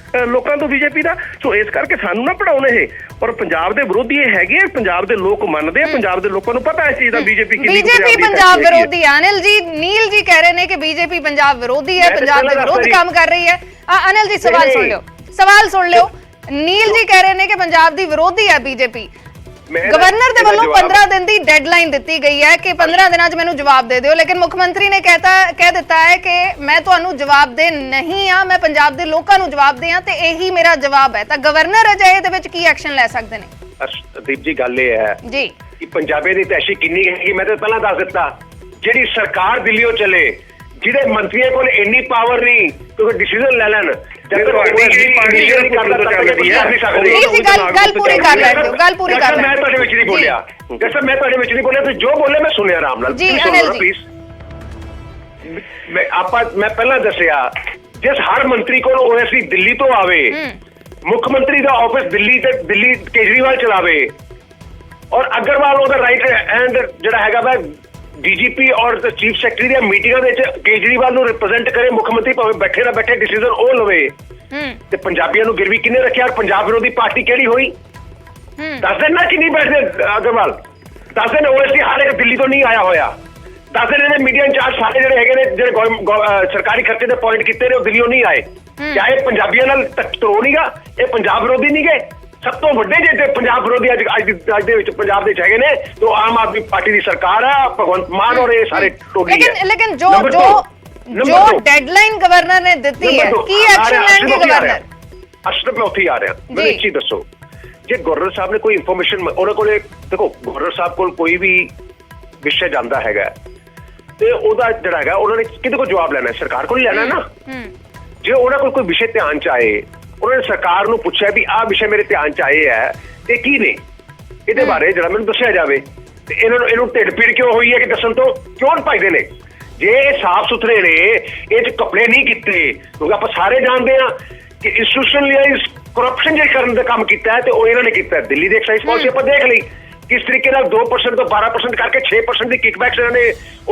ਲੋਕਾਂ ਤੋਂ ਬੀਜੇਪੀ ਦਾ। ਸੋ ਇਸ ਕਰਕੇ ਸਾਨੂੰ ਨਾ ਪੜਾਉਣ ਇਹ। ਔਰ ਪੰਜਾਬ ਦੇ ਵਿਰੋਧੀ ਇਹ ਹੈਗੇ, ਪੰਜਾਬ ਦੇ ਲੋਕ ਮੰਨਦੇ ਆ, ਪੰਜਾਬ ਦੇ ਲੋਕਾਂ ਨੂੰ ਪਤਾ ਇਸ ਚੀਜ਼ ਦਾ ਬੀਜੇਪੀ
ਪੰਜਾਬ ਵਿਰੋਧੀ ਹੈ। ਅਨਿਲ ਜੀ, ਨੀਲ ਜੀ ਕਹਿ ਰਹੇ ਨੇ ਕਿ ਬੀਜੇਪੀ ਪੰਜਾਬ ਵਿਰੋਧੀ ਹੈ, ਪੰਜਾਬ ਦੇ ਵਿਰੁੱਧ ਕੰਮ ਕਰ ਰਹੀ ਹੈ। ਅਨਿਲ ਜੀ ਸਵਾਲ ਸੁਣ ਲਿਓ। ਨੀਲ ਜੀ ਕਹਿ ਰਹੇ ਨੇ ਕਿ ਪੰਜਾਬ ਦੀ ਵਿਰੋਧੀ ਹੈ ਬੀਜੇਪੀ। ਗਵਰਨਰ ਦੇ ਵੱਲੋਂ 15 ਦਿਨ ਦੀ ਡੈਡਲਾਈਨ ਦਿੱਤੀ ਗਈ ਹੈ ਕਿ 15 ਦਿਨਾਂ 'ਚ ਮੈਨੂੰ ਜਵਾਬ ਦੇ ਦਿਓ, ਲੇਕਿਨ ਮੁੱਖ ਮੰਤਰੀ ਨੇ ਕਹਿ ਦਿੱਤਾ ਹੈ ਕਿ ਮੈਂ ਤੁਹਾਨੂੰ ਜਵਾਬ ਦੇ ਨਹੀਂ ਆ, ਮੈਂ ਪੰਜਾਬ ਦੇ ਲੋਕਾਂ ਨੂੰ ਜਵਾਬ ਦੇ ਆ ਤੇ ਇਹੀ ਮੇਰਾ ਜਵਾਬ ਹੈ। ਤਾਂ ਗਵਰਨਰ ਅਜੇ ਇਹਦੇ ਵਿੱਚ ਕੀ ਐਕਸ਼ਨ ਲੈ ਸਕਦੇ ਨੇ?
ਅਰਸ਼ਦੀਪ ਜੀ, ਗੱਲ ਇਹ ਹੈ
ਜੀ
ਕਿ ਪੰਜਾਬੀ ਦੀ ਤੈਸ਼ੀ ਕਿੰਨੀ ਹੈਗੀ ਮੈਂ ਤਾਂ ਪਹਿਲਾਂ ਦੱਸ ਦਿੱਤਾ। ਜਿਹੜੀ ਸਰਕਾਰ ਦਿੱਲੀੋਂ ਚੱਲੇ, ਜਿਹਦੇ ਮੰਤਰੀਆਂ ਕੋਲ ਇੰਨੀ ਪਾਵਰ ਨਹੀਂ ਕਿਉਂਕਿ ਡਿਸੀਜਨ ਲੈ ਲੈਣ,
ਗੱਲ ਪੂਰੀ ਕਰ ਲੈਣ ਦਿਓ, ਗੱਲ ਪੂਰੀ ਕਰ ਲੈਣ।
ਮੈਂ ਤੁਹਾਡੇ ਵਿੱਚ ਨਹੀਂ ਬੋਲਿਆ, ਜੈਸਾ ਮੈਂ ਤੁਹਾਡੇ ਵਿੱਚ ਨਹੀਂ ਬੋਲਿਆ, ਤੁਸੀਂ ਜੋ ਬੋਲੇ ਮੈਂ ਸੁਣਿਆ ਆਰਾਮ ਨਾਲ।
ਜੀ ਅਨਿਲ ਜੀ,
ਮੈਂ ਪਹਿਲਾਂ ਦੱਸਿਆ ਜਿਸ ਹਰ ਮੰਤਰੀ ਕੋਲ ਓਐਸਡੀ ਦਿੱਲੀ ਤੋਂ ਆਵੇ, ਮੁੱਖ ਮੰਤਰੀ ਦਾ ਆਫਿਸ ਦਿੱਲੀ ਕੇਜਰੀਵਾਲ ਚਲਾਵੇ, ਔਰ ਅਗਰਵਾਲ ਉਹਦਾ ਰਾਈਟ ਹੈਂਡ ਜਿਹੜਾ ਹੈਗਾ ਵਾ ਡੀਜੀਪੀ ਔਰ ਚੀਫ ਸੈਕਟਰੀ ਦੀਆਂ ਮੀਟਿੰਗਾਂ ਵਿੱਚ ਕੇਜਰੀਵਾਲ ਨੂੰ ਰਿਪਰੈਜ਼ੈਂਟ ਕਰੇ। ਮੁੱਖ ਮੰਤਰੀ ਭਾਵੇਂ ਬੈਠੇ ਨਾ ਬੈਠੇ ਡਿਸੀਜਨ ਉਹ ਲਵੇ। ਤੇ ਪੰਜਾਬੀਆਂ ਨੂੰ ਗਿਰਵੀ ਕਿਹਨੇ ਰੱਖਿਆ? ਪੰਜਾਬ ਵਿਰੋਧੀ ਪਾਰਟੀ ਕਿਹੜੀ ਹੋਈ? ਦੱਸ ਦੇਣ ਨਾ ਕਿ ਨਹੀਂ ਬੈਠਦੇ ਅਗਰਵਾਲ, ਦੱਸ ਦੇਣ ਓਐਸਡੀ ਹਰ ਇੱਕ ਦਿੱਲੀ ਤੋਂ ਨਹੀਂ ਆਇਆ ਹੋਇਆ, ਦੱਸ ਦੇਣ ਇਹਦੇ ਮੀਡੀਆ ਇੰਚਾਰਜ ਸਾਰੇ ਜਿਹੜੇ ਹੈਗੇ ਨੇ ਜਿਹੜੇ ਸਰਕਾਰੀ ਖਰਚੇ ਦੇ ਪੁਆਇੰਟ ਕੀਤੇ ਨੇ ਉਹ ਦਿੱਲੀੋਂ ਨਹੀਂ ਆਏ। ਕਿਆ ਇਹ ਪੰਜਾਬੀਆਂ ਨਾਲ ਧਰੋ ਨਹੀਂਗਾ? ਇਹ ਪੰਜਾਬ ਵਿਰੋਧੀ ਨਹੀਂ ਗਏ? ਸਭ ਤੋਂ ਵੱਡੇ ਜਿਹੜੇ ਪੰਜਾਬ ਵਿਰੋਧੀ ਅੱਜ ਦੇ ਵਿੱਚ ਪੰਜਾਬ ਦੇ ਹੈਗੇ ਨੇ ਤੋਂ ਆਮ ਆਦਮੀ ਪਾਰਟੀ ਦੀ ਸਰਕਾਰ ਹੈ, ਭਗਵੰਤ ਮਾਨ ਔਰ ਇਹ ਸਾਰੇ ਟੋਲੀ ਹੈ।
ਲੇਕਿਨ ਜੋ ਡੈਡਲਾਈਨ ਗਵਰਨਰ ਨੇ ਦਿੱਤੀ ਹੈ, ਕੀ ਐਕਸ਼ਨ ਲੈਣਗੇ ਗਵਰਨਰ?
ਅਸ਼ਰਫ ਮੈਂ ਉੱਥੇ ਆ ਰਿਹਾ। ਮੈਨੂੰ ਇੱਕ ਚੀਜ਼ ਦੱਸੋ, ਜੇ ਗਵਰਨਰ ਸਾਹਿਬ ਨੇ ਕੋਈ ਇਨਫੋਰਮੇਸ਼ਨ ਉਹਨਾਂ ਕੋਲੇ, ਦੇਖੋ ਗਵਰਨਰ ਸਾਹਿਬ ਕੋਲ ਕੋਈ ਵੀ ਵਿਸ਼ਾ ਜਾਂਦਾ ਹੈਗਾ ਤੇ ਉਹਦਾ ਜਿਹੜਾ ਹੈਗਾ ਉਹਨਾਂ ਨੇ ਕਿਹਦੇ ਕੋਲ ਜਵਾਬ ਲੈਣਾ? ਸਰਕਾਰ ਕੋਲ ਹੀ ਲੈਣਾ ਨਾ। ਜੇ ਉਹਨਾਂ ਕੋਲ ਕੋਈ ਵਿਸ਼ੇ ਧਿਆਨ ਚ ਆਏ, ਉਹਨਾਂ ਨੇ ਸਰਕਾਰ ਨੂੰ ਪੁੱਛਿਆ ਵੀ ਆਹ ਵਿਸ਼ੇ ਮੇਰੇ ਧਿਆਨ ਚ ਆਏ ਹੈ ਤੇ ਕੀ ਨੇ, ਇਹਦੇ ਬਾਰੇ ਜਿਹੜਾ ਮੈਨੂੰ ਦੱਸਿਆ ਜਾਵੇ। ਤੇ ਇਹਨੂੰ ਢਿੱਡ ਪੀੜ ਕਿਉਂ ਹੋਈ ਹੈ ਕਿ ਦੱਸਣ ਤੋਂ ਕਿਉਂ ਭੱਜਦੇ ਨੇ? ਜੇ ਇਹ ਸਾਫ਼ ਸੁਥਰੇ ਨੇ, ਇਹ ਚ ਕਪੜੇ ਨਹੀਂ ਕੀਤੇ, ਕਿਉਂਕਿ ਆਪਾਂ ਸਾਰੇ ਜਾਣਦੇ ਹਾਂ ਕਿ ਇੰਸਟੀਟਿਊਸ਼ਨਲਾਈਜ਼ ਕਰਪਸ਼ਨ ਜੇ ਕਰਨ ਦਾ ਕੰਮ ਕੀਤਾ ਹੈ ਤੇ ਉਹ ਇਹਨਾਂ ਨੇ ਕੀਤਾ। ਦਿੱਲੀ ਦੀ ਐਕਸਾਈਜ਼ ਪਾਲਿਸੀ ਆਪਾਂ ਦੇਖ ਲਈ, ਕਿਸ ਤਰੀਕੇ ਨਾਲ 2% ਤੋਂ 12% ਕਰਕੇ 6% ਦੀ ਕਿਕਬੈਕਸ ਇਹਨਾਂ ਨੇ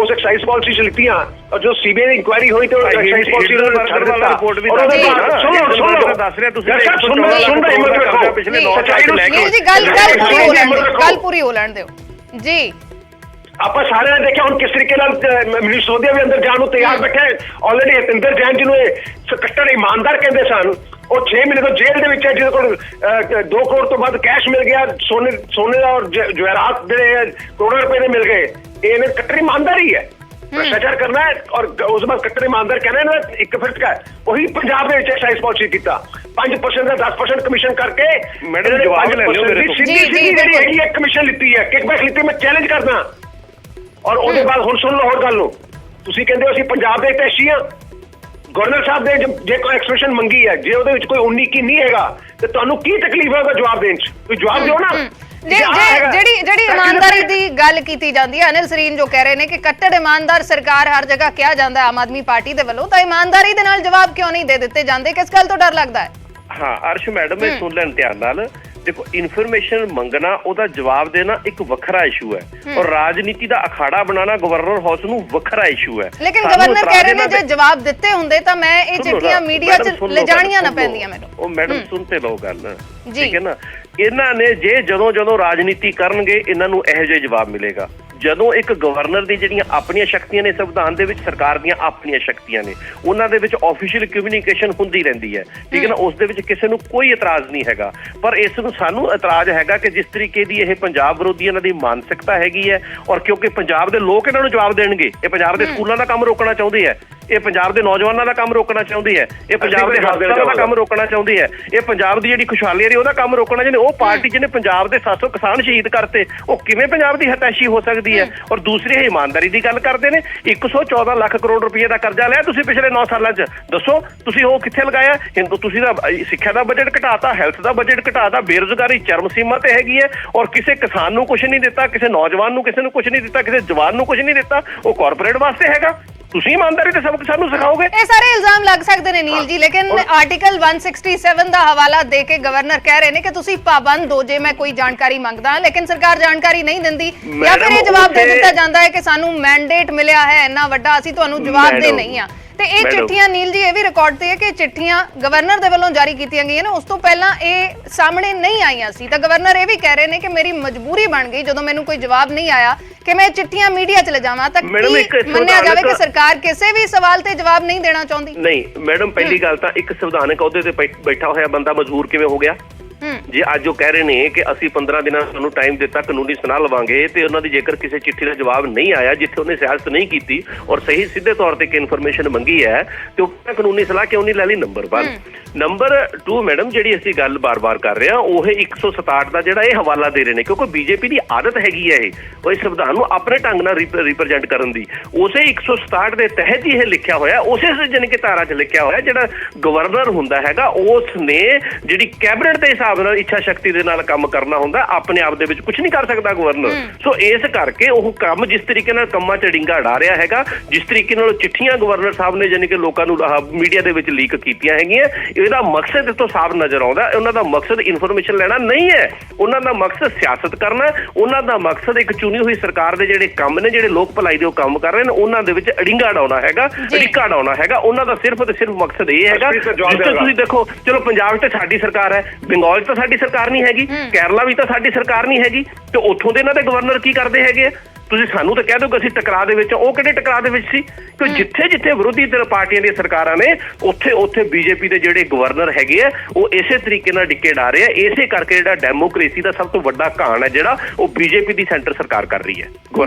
ਉਸ ਐਕਸਾਈਜ਼ ਪਾਲਿਸੀ ਚ ਲਿੱਤੀਆਂ, ਔਰ ਜੋ ਸੀਬੀਆਈ ਦੀ ਇਨਕੁਆਇਰੀ ਹੋਈ ਤੇ ਉਹ ਐਕਸਾਈਜ਼ ਪਾਲਿਸੀ ਨੂੰ ਛੱਡ ਦਿੱਤਾ।
ਰਿਪੋਰਟ ਵੀ
ਸੁਣ
ਦੱਸ ਰਿਹਾ ਤੁਸੀਂ
ਪਿਛਲੇ 9 ਸਾਲ ਜੀ ਗੱਲ ਪੂਰੀ ਹੋ ਲੈਣ ਦਿਓ ਜੀ।
ਆਪਾਂ ਸਾਰਿਆਂ ਨੇ ਦੇਖਿਆ ਹੁਣ ਕਿਸ ਤਰੀਕੇ ਨਾਲ ਮਨੀਸ਼ ਸਿਸੋਦੀਆ ਵੀ ਅੰਦਰ ਜਾਣ ਨੂੰ ਤਿਆਰ ਬੈਠੇ। ਆਲਰੇਡੀ ਹਤਿੰਦਰ ਜੈਨ ਜਿਹਨੂੰ ਇਹ ਕੱਟੜ ਇਮਾਨਦਾਰ ਕਹਿੰਦੇ ਸਨ, ਉਹ 6 ਮਹੀਨੇ ਤੋਂ ਜੇਲ੍ਹ ਦੇ ਵਿੱਚ ਹੈ, ਜਿਹਦੇ ਕੋਲ 2 ਕਰੋੜ ਤੋਂ ਵੱਧ ਕੈਸ਼ ਮਿਲ ਗਿਆ, ਸੋਨੇ ਦਾ ਔਰ ਜਵੈਰਾਤ ਜਿਹੜੇ ਕਰੋੜਾਂ ਰੁਪਏ ਦੇ ਮਿਲ ਗਏ। ਇਹ ਕੱਟੜ ਇਮਾਨਦਾਰੀ ਹੈ, ਭ੍ਰਿਸ਼ਟਾਚਾਰ ਕਰਨਾ ਹੈ ਔਰ ਉਸ ਤੋਂ ਬਾਅਦ ਕੱਟੜ ਇਮਾਨਦਾਰ ਕਹਿਣਾ ਨਾ ਇੱਕ ਫਿਰਕ ਹੈ। ਉਹੀ ਪੰਜਾਬ ਦੇ ਵਿੱਚ ਐਕਸਾਈਜ਼ ਪਾਲਿਸੀ ਕੀਤਾ 5% ਦਾ 10% ਕਮਿਸ਼ਨ ਕਰਕੇ।
ਮੈਡਮ ਜਵਾਬ ਲੈ ਲਿਓ ਮੇਰੇ ਤੋਂ।
ਸਿੱਧੀ ਜਿਹੜੀ ਹੈਗੀ ਹੈ ਕਮਿਸ਼ਨ ਲਿੱਤੀ ਹੈ, ਕਿਕਬੈਕ ਲਿੱਤੀ। ਮੈਂ ਚੈਲੰਜ ਕਰਦਾ। ਔਰ ਉਹਦੇ ਬਾਅਦ ਹੁਣ ਸੁਣ ਲਓ ਹੋਰ ਗੱਲ ਨੂੰ, ਤੁਸੀਂ ਕਹਿੰਦੇ ਹੋ ਅਸੀਂ ਪੰਜਾਬ ਦੇ ਟੈਸੀ ਹਾਂ। ਗਵਰਨਰ ਸਾਹਿਬ ਦੇ ਜੇ ਕੋਈ ਐਕਸਪ੍ਰੈਸ਼ਨ ਮੰਗੀ ਹੈ, ਜੇ ਉਹਦੇ ਵਿੱਚ ਕੋਈ 19 ਕੀ ਨਹੀਂ ਹੈਗਾ ਤੇ ਤੁਹਾਨੂੰ ਕੀ ਤਕਲੀਫ ਹੈ ਉਹਦਾ ਜਵਾਬ ਦੇਣ ਚ? ਤੁਸੀਂ ਜਵਾਬ ਦਿਓ ਨਾ।
ਜਿਹੜੀ ਇਮਾਨਦਾਰੀ ਦੀ ਗੱਲ ਕੀਤੀ ਜਾਂਦੀ ਹੈ, ਅਨਿਲ ਸਰੀਨ ਜੋ ਕਹਿ ਰਹੇ ਨੇ ਕਿ ਕੱਟੜ ਇਮਾਨਦਾਰ ਸਰਕਾਰ ਹਰ ਜਗ੍ਹਾ ਕਿਹਾ ਜਾਂਦਾ ਆਮ ਆਦਮੀ ਪਾਰਟੀ ਦੇ ਵੱਲੋਂ, ਤਾਂ ਇਮਾਨਦਾਰੀ ਦੇ ਨਾਲ ਜਵਾਬ ਕਿਉਂ ਨਹੀਂ ਦੇ ਦਿੱਤੇ ਜਾਂਦੇ? ਕਿਸ ਗੱਲ ਤੋਂ ਡਰ ਲੱਗਦਾ ਹੈ?
ਹਾਂ ਅਰਸ਼ ਮੈਡਮ, ਇਹ ਸੁਣ ਲੈਣ ਧਿਆਨ ਨਾਲ। ਦੇਖੋ, ਇਨਫੋਰਮੇਸ਼ਨ ਮੰਗਣਾ, ਉਹਦਾ ਜਵਾਬ ਦੇਣਾ ਇੱਕ ਵੱਖਰਾ ਇਸ਼ੂ ਹੈ, ਔਰ ਰਾਜਨੀਤੀ ਦਾ ਅਖਾੜਾ ਬਣਾਉਣਾ ਗਵਰਨਰ ਹਾਊਸ ਨੂੰ ਵੱਖਰਾ ਇਸ਼ੂ ਹੈ।
ਲੇਕਿਨ ਗਵਰਨਰ ਕਹਿ ਰਹੇ ਨੇ ਜੇ ਜਵਾਬ ਦਿੱਤੇ ਹੁੰਦੇ ਤਾਂ ਮੈਂ ਇਹ ਚਿੱਠੀਆਂ ਮੀਡੀਆ 'ਚ ਲਿਜਾਣੀਆਂ ਨਾ ਪੈਂਦੀਆਂ ਮੈਨੂੰ।
ਉਹ ਮੈਡਮ ਸੁਣਤੇ ਲਓ ਗੱਲ, ਠੀਕ ਹੈ ਨਾ। ਇਹਨਾਂ ਨੇ ਜਦੋਂ ਰਾਜਨੀਤੀ ਕਰਨਗੇ ਇਹਨਾਂ ਨੂੰ ਇਹੋ ਜਿਹਾ ਜਵਾਬ ਮਿਲੇਗਾ। ਜਦੋਂ ਇੱਕ ਗਵਰਨਰ ਦੀ ਜਿਹੜੀਆਂ ਆਪਣੀਆਂ ਸ਼ਕਤੀਆਂ ਨੇ ਸੰਵਿਧਾਨ ਦੇ ਵਿੱਚ, ਸਰਕਾਰ ਦੀਆਂ ਆਪਣੀਆਂ ਸ਼ਕਤੀਆਂ ਨੇ, ਉਹਨਾਂ ਦੇ ਵਿੱਚ ਆਫੀਸ਼ੀਅਲ ਕਮਿਊਨੀਕੇਸ਼ਨ ਹੁੰਦੀ ਰਹਿੰਦੀ ਹੈ, ਠੀਕ ਹੈ ਨਾ। ਉਸ ਦੇ ਵਿੱਚ ਕਿਸੇ ਨੂੰ ਕੋਈ ਇਤਰਾਜ਼ ਨਹੀਂ ਹੈਗਾ, ਪਰ ਇਸ ਨੂੰ ਸਾਨੂੰ ਇਤਰਾਜ਼ ਹੈਗਾ ਕਿ ਜਿਸ ਤਰੀਕੇ ਦੀ ਇਹ ਪੰਜਾਬ ਵਿਰੋਧੀ ਇਹਨਾਂ ਦੀ ਮਾਨਸਿਕਤਾ ਹੈਗੀ ਹੈ, ਔਰ ਕਿਉਂਕਿ ਪੰਜਾਬ ਦੇ ਲੋਕ ਇਹਨਾਂ ਨੂੰ ਜਵਾਬ ਦੇਣਗੇ। ਇਹ ਪੰਜਾਬ ਦੇ ਸਕੂਲਾਂ ਦਾ ਕੰਮ ਰੋਕਣਾ ਚਾਹੁੰਦੇ ਹੈ, ਇਹ ਪੰਜਾਬ ਦੇ ਨੌਜਵਾਨਾਂ ਦਾ ਕੰਮ ਰੋਕਣਾ ਚਾਹੁੰਦੀ ਹੈ, ਇਹ ਪੰਜਾਬ ਦੇ ਹਸਪਤਾਲਾਂ ਦਾ ਕੰਮ ਰੋਕਣਾ ਚਾਹੁੰਦੀ ਹੈ, ਇਹ ਪੰਜਾਬ ਦੀ ਜਿਹੜੀ ਖੁਸ਼ਹਾਲੀ ਹੈ ਉਹਦਾ ਕੰਮ ਰੋਕਣਾ। ਜਿਹਨੇ ਉਹ ਪਾਰਟੀ ਜਿਹਨੇ ਪੰਜਾਬ ਦੇ 700 ਕਿਸਾਨ ਸ਼ਹੀਦ ਕਰਤੇ, ਉਹ ਕਿਵੇਂ ਪੰਜਾਬ ਦੀ ਹਤੈਸ਼ੀ ਹੋ ਸਕਦੀ ਹੈ? ਔਰ ਦੂਸਰੀ ਇਹ ਇਮਾਨਦਾਰੀ ਦੀ ਗੱਲ ਕਰਦੇ ਨੇ। 114 ਲੱਖ ਕਰੋੜ ਰੁਪਏ ਦਾ ਕਰਜ਼ਾ ਲਿਆ ਤੁਸੀਂ ਪਿਛਲੇ 9 ਸਾਲਾਂ 'ਚ, ਦੱਸੋ ਤੁਸੀਂ ਉਹ ਕਿੱਥੇ ਲਗਾਇਆ? ਤੁਸੀਂ ਦਾ ਸਿੱਖਿਆ ਦਾ ਬਜਟ ਘਟਾਤਾ, ਹੈਲਥ ਦਾ ਬਜਟ ਘਟਾਤਾ, ਬੇਰੁਜ਼ਗਾਰੀ ਚਰਮ ਸੀਮਾ ਤੇ ਹੈਗੀ ਹੈ, ਔਰ ਕਿਸੇ ਕਿਸਾਨ ਨੂੰ ਕੁਝ ਨਹੀਂ ਦਿੱਤਾ, ਕਿਸੇ ਨੌਜਵਾਨ ਨੂੰ ਕਿਸੇ ਨੂੰ ਕੁਝ ਨਹੀਂ ਦਿੱਤਾ, ਕਿਸੇ ਜਵਾਨ ਨੂੰ ਕੁਝ ਨਹੀਂ ਦਿੱਤਾ। ਉਹ ਕਾਰਪੋਰੇਟ ਵਾਸਤੇ ਹੈਗਾ। ਤੁਸੀਂ ਇਮਾਨਦਾਰੀ ਤੇ ਸਬਕ ਸਾਨੂੰ ਸਿਖਾਓਗੇ? ਇਹ
ਸਾਰੇ ਇਲਜ਼ਾਮ ਲੱਗ ਸਕਦੇ ਨੇ ਨੀਲ ਜੀ, ਲੇਕਿਨ ਆਰਟੀਕਲ 167 ਦਾ ਹਵਾਲਾ ਦੇ ਕੇ ਗਵਰਨਰ ਕਹਿ ਰਹੇ ਨੇ ਕਿ ਤੁਸੀਂ ਪਾਬੰਦ ਹੋ ਜੇ ਮੈਂ ਕੋਈ ਜਾਣਕਾਰੀ ਮੰਗਦਾ, ਲੇਕਿਨ ਸਰਕਾਰ ਜਾਣਕਾਰੀ ਨਹੀਂ ਦਿੰਦੀ। ਜਾਂ ਫਿਰ ਇਹ ਜਵਾਬ ਦੇ ਦਿੱਤਾ ਜਾਂਦਾ ਹੈ ਕਿ ਸਾਨੂੰ ਮੈਂਡੇਟ ਮਿਲਿਆ ਹੈ ਇੰਨਾ ਵੱਡਾ, ਅਸੀਂ ਤੁਹਾਨੂੰ ਜਵਾਬ ਦੇ ਨਹੀਂ ਆ। ਤੇ ਇਹ ਚਿੱਠੀਆਂ ਨੀਲ ਜੀ ਇਹ ਵੀ ਰਿਕਾਰਡ ਤੇ ਹੈ ਕਿ ਚਿੱਠੀਆਂ ਗਵਰਨਰ ਦੇ ਵੱਲੋਂ ਜਾਰੀ ਕੀਤੀਆਂ ਗਈਆਂ ਨੇ, ਉਸ ਤੋਂ ਪਹਿਲਾਂ ਇਹ ਸਾਹਮਣੇ ਨਹੀਂ ਆਈਆਂ ਸੀ। ਤਾਂ ਗਵਰਨਰ ਇਹ ਵੀ ਕਹਿ ਰਹੇ ਨੇ ਕਿ ਮੇਰੀ ਮਜਬੂਰੀ ਬਣ ਗਈ ਜਦੋਂ ਮੈਨੂੰ ਕੋਈ ਜਵਾਬ ਨਹੀਂ ਆਇਆ ਕਿ ਮੈਂ ਚਿੱਠੀਆਂ ਮੀਡੀਆ 'ਚ ਲਿਜਾਵਾਂ। ਤਾਂ ਕੀ ਮੰਨਿਆ ਜਾਵੇ ਕਿ ਸਰਕਾਰ ਕਿਸੇ ਵੀ ਸਵਾਲ ਤੇ ਜਵਾਬ ਨਹੀਂ ਦੇਣਾ ਚਾਹੁੰਦੀ?
ਨਹੀਂ ਮੈਡਮ, ਪਹਿਲੀ ਗੱਲ ਤਾਂ ਇੱਕ ਸੰਵਿਧਾਨਕ ਅਹੁਦੇ ਤੇ ਬੈਠਾ ਹੋਇਆ ਬੰਦਾ ਮਜਬੂਰ ਕਿਵੇਂ ਹੋ ਗਿਆ? ਜੇ ਅੱਜ ਉਹ ਕਹਿ ਰਹੇ ਨੇ ਕਿ ਅਸੀਂ 15 ਦਿਨਾਂ ਤੁਹਾਨੂੰ ਟਾਈਮ ਦਿੱਤਾ, ਕਾਨੂੰਨੀ ਸਲਾਹ ਲਵਾਂਗੇ, ਤੇ ਉਹਨਾਂ ਦੀ ਜੇਕਰ ਕਿਸੇ ਚਿੱਠੀ ਦਾ ਜਵਾਬ ਨਹੀਂ ਆਇਆ ਜਿੱਥੇ ਉਹਨੇ ਸਿਆਸਤ ਨਹੀਂ ਕੀਤੀ ਔਰ ਸਹੀ ਸਿੱਧੇ ਤੌਰ ਤੇ ਇਨਫੋਰਮੇਸ਼ਨ ਮੰਗੀ ਹੈ, ਤੇ ਉਹ ਕਾਨੂੰਨੀ ਸਲਾਹ ਕਿਉਂ ਨਹੀਂ ਲੈ ਲਈ? ਨੰਬਰ 1। ਨੰਬਰ 2 ਮੈਡਮ, ਜਿਹੜੀ ਅਸੀਂ ਗੱਲ ਬਾਰ-ਬਾਰ ਕਰ ਰਹੇ ਹਾਂ ਉਹ 167 ਦਾ ਜਿਹੜਾ ਇਹ ਹਵਾਲਾ ਦੇ ਰਹੇ ਨੇ, ਕਿਉਂਕਿ ਬੀਜੇਪੀ ਦੀ ਆਦਤ ਹੈਗੀ ਹੈ ਉਹ ਇਸ ਸੰਵਿਧਾਨ ਨੂੰ ਆਪਣੇ ਢੰਗ ਨਾਲ ਰਿਪਰੈਜ਼ੈਂਟ ਕਰਨ ਦੀ। ਉਸੇ 167 ਦੇ ਤਹਿਤ ਹੀ ਇਹ ਲਿਖਿਆ ਹੋਇਆ, ਉਸੇ ਜਾਣੀ ਕਿ ਧਾਰਾ 'ਚ ਲਿਖਿਆ ਹੋਇਆ। ਜਿਹੜਾ ਗਵਰਨਰ ਹੁੰਦਾ ਹੈਗਾ ਉਸ ਨੇ ਜਿਹੜੀ ਕੈਬਨਿਟ ਦੇ ਹਿਸਾਬ ਨਾਲ ਇੱਛਾ ਸ਼ਕਤੀ ਦੇ ਨਾਲ ਕੰਮ ਕਰਨਾ ਹੁੰਦਾ, ਆਪਣੇ ਆਪ ਦੇ ਵਿੱਚ ਕੁਝ ਨਹੀਂ ਕਰ ਸਕਦਾ ਗਵਰਨਰ। ਸੋ ਇਸ ਕਰਕੇ ਉਹ ਕੰਮ ਜਿਸ ਤਰੀਕੇ ਨਾਲ ਕੰਮਾਂ 'ਚ ਡਿੰਗਾ ਡਾ ਰਿਹਾ ਹੈਗਾ, ਜਿਸ ਤਰੀਕੇ ਨਾਲ ਚਿੱਠੀਆਂ ਗਵਰਨਰ ਸਾਹਿਬ ਨੇ ਜਾਣੀ ਕਿ ਲੋਕਾਂ ਨੂੰ ਮੀਡੀਆ ਦੇ ਵਿੱਚ ਲੀਕ ਕੀਤੀਆਂ ਹੈਗੀਆਂ, ਇਹਦਾ ਮਕਸਦ ਇਸ ਤੋਂ ਸਾਫ਼ ਨਜ਼ਰ ਆਉਂਦਾ। ਉਹਨਾਂ ਦਾ ਮਕਸਦ ਇਨਫੋਰਮੇਸ਼ਨ ਲੈਣਾ ਨਹੀਂ ਹੈ, ਉਹਨਾਂ ਦਾ ਮਕਸਦ ਸਿਆਸਤ ਕਰਨਾ, ਉਹਨਾਂ ਦਾ ਮਕਸਦ ਇੱਕ ਚੁਣੀ ਹੋਈ ਸਰਕਾਰ ਦੇ ਜਿਹੜੇ ਕੰਮ ਨੇ, ਜਿਹੜੇ ਲੋਕ ਭਲਾਈ ਦੇ ਉਹ ਕੰਮ ਕਰ ਰਹੇ ਨੇ, ਉਹਨਾਂ ਦੇ ਵਿੱਚ ਅੜਿੰਗਾ ਡਾਉਣਾ ਹੈਗਾ, ਅੜਿੱਕਾ ਡਾਉਣਾ ਹੈਗਾ। ਉਹਨਾਂ ਦਾ ਸਿਰਫ ਤੇ ਸਿਰਫ ਮਕਸਦ ਇਹ ਹੈਗਾ। ਤੁਸੀਂ ਦੇਖੋ, ਚਲੋ ਪੰਜਾਬ 'ਚ ਸਾਡੀ ਸਰਕਾਰ ਹੈ, ਬੰਗਾਲ 'ਚ ਤਾਂ ਸਾਡੀ ਸਰਕਾਰ ਨਹੀਂ ਹੈਗੀ, ਕੇਰਲਾ ਵੀ ਤਾਂ ਸਾਡੀ ਸਰਕਾਰ ਨਹੀਂ ਹੈਗੀ, ਤੇ ਉੱਥੋਂ ਦੇ ਇਹਨਾਂ ਦੇ ਗਵਰਨਰ ਕੀ ਕਰਦੇ ਹੈਗੇ ਆ? ਤੁਸੀਂ ਸਾਨੂੰ ਤਾਂ ਕਹਿ ਦਿਓ ਕਿ ਅਸੀਂ ਟਕਰਾਅ ਦੇ ਵਿੱਚ, ਉਹ ਕਿਹੜੇ ਟਕਰਾਅ ਦੇ ਵਿੱਚ ਸੀ? ਕਿ ਜਿੱਥੇ ਵਿਰੋਧੀ ਪਾਰਟੀਆਂ ਦੀਆਂ ਸਰਕਾਰਾਂ ਨੇ ਉੱਥੇ ਬੀਜੇਪੀ ਦੇ ਜਿਹੜੇ ਗਵਰਨਰ ਹੈਗੇ ਆ ਉਹ ਇਸੇ ਤਰੀਕੇ ਨਾਲ ਡਿੱਕੇ ਡਾ ਰਹੇ ਆ। ਇਸੇ ਕਰਕੇ ਜਿਹੜਾ ਡੈਮੋਕ੍ਰੇਸੀ ਦਾ ਸਭ ਤੋਂ ਵੱਡਾ ਘਾਣ ਹੈ ਜਿਹੜਾ ਉਹ ਬੀਜੇਪੀ ਦੀ ਸੈਂਟਰ ਸਰਕਾਰ ਕਰ ਰਹੀ ਹੈ।